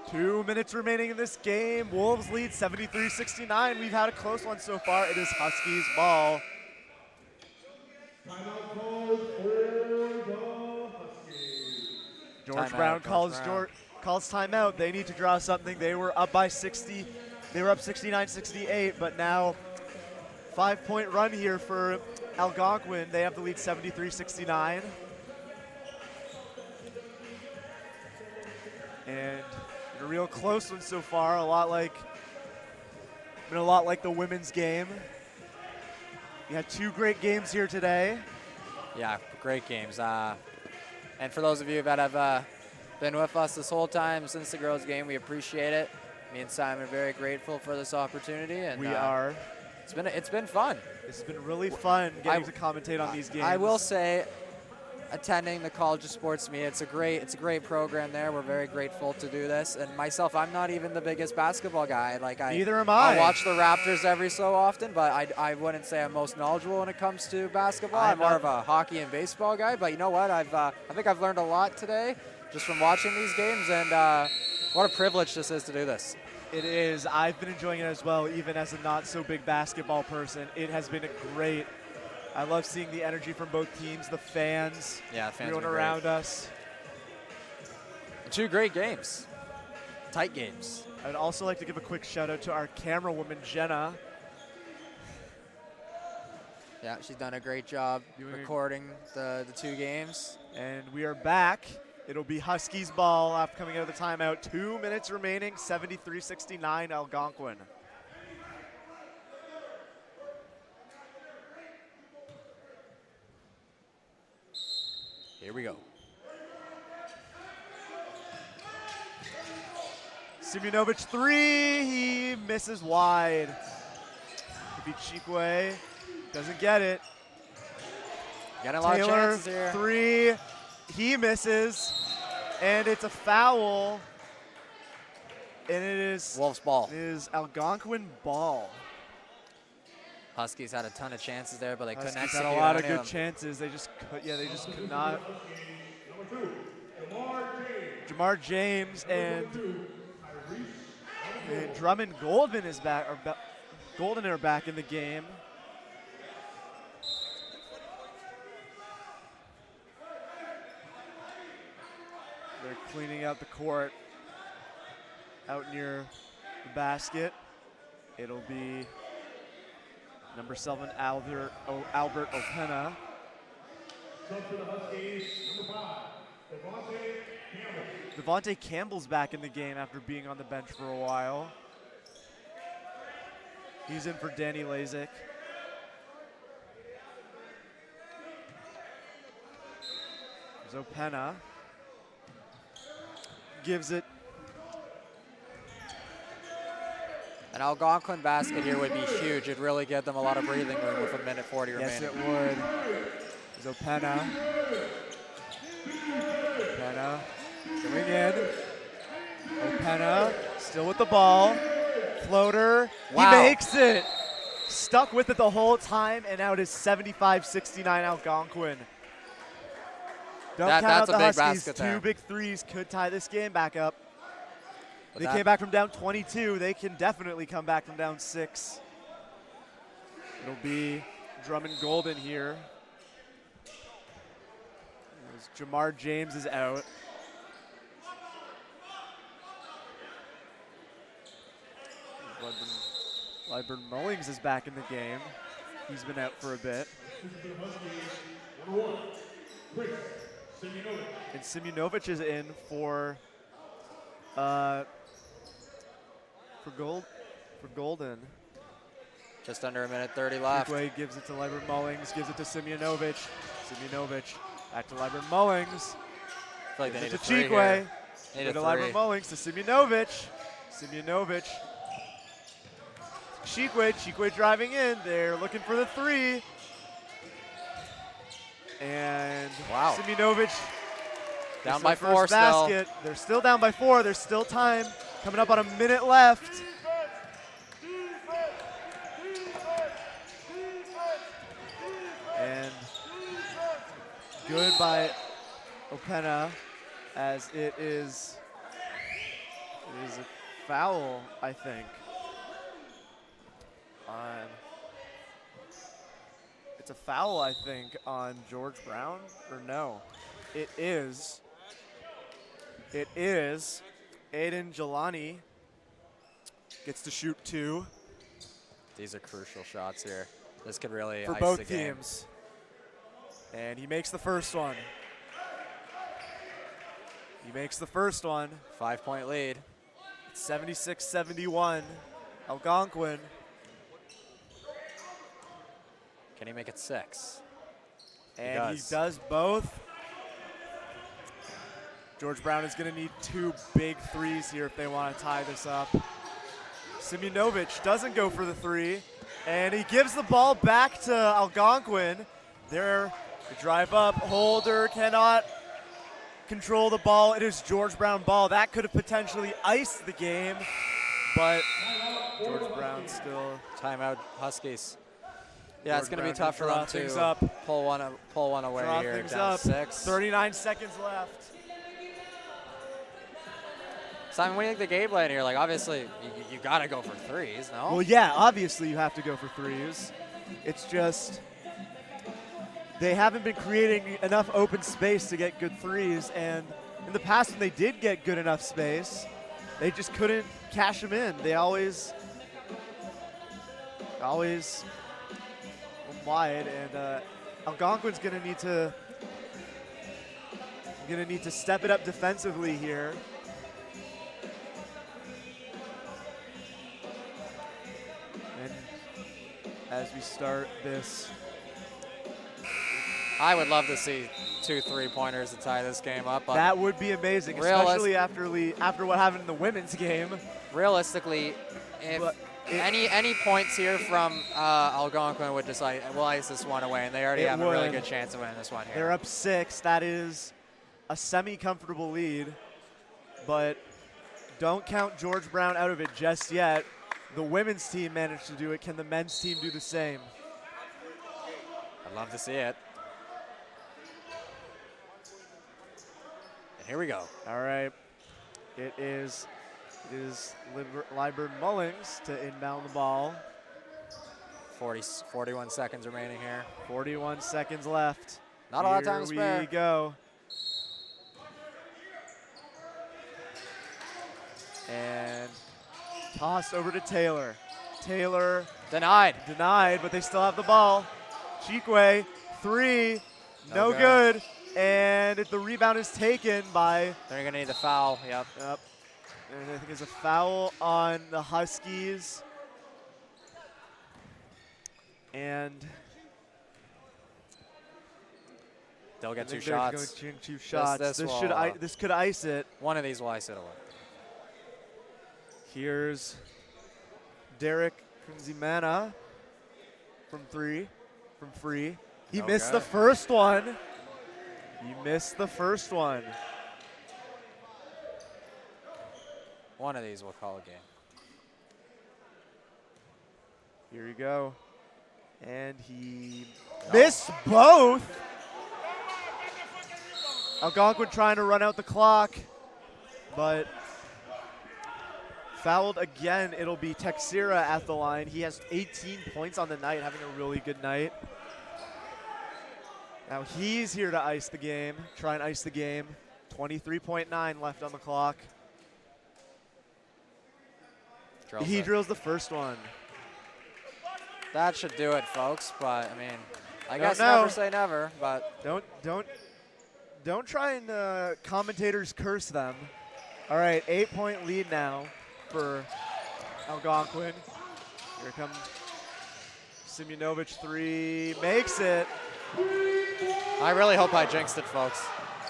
A: 2 minutes remaining in this game. Wolves lead 73-69. We've had a close one so far. It is Huskies ball.
C: timeout called for the Huskies.
A: George
B: Timeout,
A: Brown
B: George Brown.
A: calls timeout. They need to draw something. They were up by 60. They were up 69-68, but now 5-point run here for Algonquin. They have the lead 73-69. And a real close one so far. Been a lot like the women's game. We had 2 great games here today.
B: Yeah, great games. And for those of you that have been with us this whole time since the girls' game, we appreciate it. Me and Simon are very grateful for this opportunity, and
A: We are.
B: It's been fun.
A: It's been really fun getting to commentate on these games.
B: I will say, attending the College of Sports meet, it's a great program there. We're very grateful to do this. And myself, I'm not even the biggest basketball guy.
A: Neither am I.
B: I watch the Raptors every so often, but I wouldn't say I'm most knowledgeable when it comes to basketball. I'm more of a hockey and baseball guy. But you know what? I think I've learned a lot today just from watching these games, and what a privilege this is to do this.
A: It is. I've been enjoying it as well, even as a not so big basketball person. It has been great. I love seeing the energy from both teams, the fans,
B: Yeah, the fans
A: everyone
B: were great.
A: around us.
B: 2 great games, tight games.
A: I would also like to give a quick shout out to our camera woman, Jenna.
B: Yeah, she's done a great job
A: Doing a-
B: recording the 2 games.
A: And we are back. It'll be Huskies ball after coming out of the timeout. 2 minutes remaining, 73-69 Algonquin.
B: Here we go.
A: Simjonovic 3, he misses wide. Could be Chikwe, doesn't get it.
B: Got a lot of
A: Taylor
B: chances here.
A: 3, he misses, and it's a foul. And it is
B: Wolves ball.
A: Algonquin ball.
B: Huskies had a ton of chances there, but they couldn't
A: Huskies
B: execute
A: had a lot
B: on
A: of good
B: them.
A: chances. They just could not.
C: Number 2,
A: Jamar James and Drummond Goldman is back. Golden are back in the game. They're cleaning out the court out near the basket. It'll be number 7, Albert Opena.
C: Sub for the Huskies, number 5, Devontae Campbell.
A: Devontae Campbell's back in the game after being on the bench for a while. He's in for Danny Lazick. There's Opena. Gives it.
B: An Algonquin basket here would be huge. It'd really give them a lot of breathing room with 1:40
A: Yes,
B: remaining.
A: it would. There's Opena. Opena coming in. Opena still with the ball. Floater.
B: Wow.
A: He makes it. Stuck with it the whole time, and now it is 75-69 Algonquin. Don't count out
B: That's a
A: the
B: big
A: Huskies.
B: basket
A: Two
B: there.
A: big threes could tie this game back up.
B: But
A: They
B: that-
A: came back from down 22. They can definitely come back from down 6. It'll be Drummond Golden here. As Jamar James is out. Lyburn Mullings is back in the game. He's been out for a bit. And Simunovic is in for Golden.
B: Just under a minute 30 left.
A: Chikwe gives it to Lyburn Mullings, gives it to Simunovic. Simunovic back to Lyburn Mullings.
B: I feel like they
A: Gives
B: need
A: it
B: a
A: to
B: three
A: Chikwe.
B: here. Need a
A: To Lyburn
B: three.
A: Mullings to Simunovic. Simunovic. Chikwe driving in. They're looking for the 3. And
B: Wow.
A: Simunovic
B: Down
A: gets
B: by
A: the
B: 4
A: first
B: still.
A: basket. They're still down by 4. There's still time. Coming up on a minute left. And good by Opena, as it is a foul, I think. It's a foul, I think, on George Brown, or no? It is. It is. Aiden Jelani gets to shoot 2
B: These are crucial shots here. This could really
A: for
B: ice
A: both
B: the game.
A: teams. And he makes the first one. He makes the first one.
B: 5-point lead.
A: 76-71. Algonquin.
B: Can he make it 6?
A: And he
B: does.
A: does both. George Brown is going to need 2 big threes here if they want to tie this up. Simunovic doesn't go for the 3, and he gives the ball back to Algonquin. There, the drive up, Holder cannot control the ball. It is George Brown ball. That could have potentially iced the game, but George Brown still.
B: Timeout Huskies. Yeah, it's
A: George
B: going to be
A: Brown
B: tough for
A: draw
B: them
A: things
B: to
A: up.
B: pull one away
A: Draw
B: here.
A: things
B: Down
A: up.
B: 6.
A: 39 seconds left.
B: Simon, what do you think the game plan here? Like, obviously, you got to go for 3s, no?
A: Well, yeah, obviously you have to go for 3s. It's just they haven't been creating enough open space to get good 3s, and in the past when they did get good enough space, they just couldn't cash them in. They always wide, and Algonquin's gonna need to step it up defensively here. And as we start this,
B: I would love to see 2 3-pointers to tie this game up. But
A: that would be amazing, especially after what happened in the women's game.
B: realistically, if
A: But
B: any points here from Algonquin would just will ice this one away, and they already
A: It
B: have a really
A: would.
B: good chance of winning this one here.
A: They're up 6. That is a semi-comfortable lead, but don't count George Brown out of it just yet. The women's team managed to do it. Can the men's team do the same?
B: I'd love to see it. And here we go.
A: All right. It is Lyburn Mullings to inbound the ball.
B: 41 seconds remaining here.
A: 41 seconds left.
B: Not a lot of time to
A: Here
B: spare.
A: we go. And tossed over to Taylor. Taylor
B: Denied.
A: denied, but they still have the ball. Chikwe, 3, no
B: No
A: good. And the rebound is taken by,
B: They're going to need the foul. Yep.
A: and I think it's a foul on the Huskies. And
B: They'll
A: I
B: get 2
A: think they're
B: shots.
A: going to 2 shots.
B: this
A: This could ice it.
B: One of these will ice it away.
A: Here's Derek Kunzimana from free. He
B: No
A: missed
B: good.
A: the first one. He missed the first one.
B: One of these we'll call a game.
A: Here you go. And he missed both. Algonquin trying to run out the clock, but fouled again. It'll be Texera at the line. He has 18 points on the night, having a really good night. Now he's here to ice the game, try and ice the game. 23.9 left on the clock. He drills the first one.
B: That should do it, folks. But I mean, I guess never say never. But
A: don't try and commentators curse them. All right, 8-point lead now for Algonquin. Here comes Simunovic, 3, makes it.
B: I really hope I jinxed it, folks.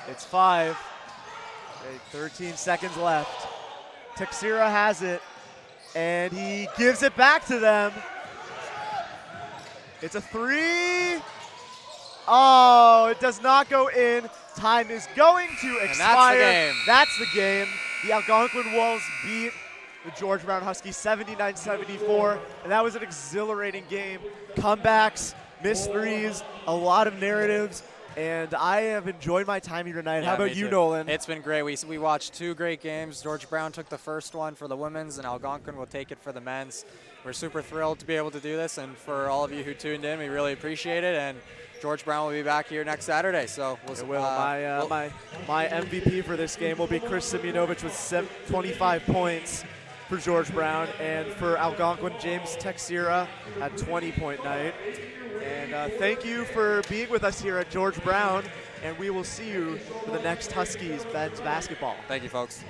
A: It's 5. Okay, 13 seconds left. Texera has it, and he gives it back to them. It's a 3. Oh, it does not go in. Time is going to expire. That's the game. The Algonquin Wolves beat the George Brown Huskies 79-74, and that was an exhilarating game. Comebacks, missed threes, a lot of narratives, and I have enjoyed my time here tonight. How about you, Nolan?
B: It's been great. We watched 2 great games. George Brown took the first one for the women's, and Algonquin will take it for the men's. We're super thrilled to be able to do this, and for all of you who tuned in, we really appreciate it. And George Brown will be back here next Saturday. So
A: my MVP for this game will be Chris Simunovic with 25 points for George Brown, and for Algonquin, James Texera at 20-point night. And thank you for being with us here at George Brown, and we will see you for the next Huskies men's basketball.
B: Thank you, folks.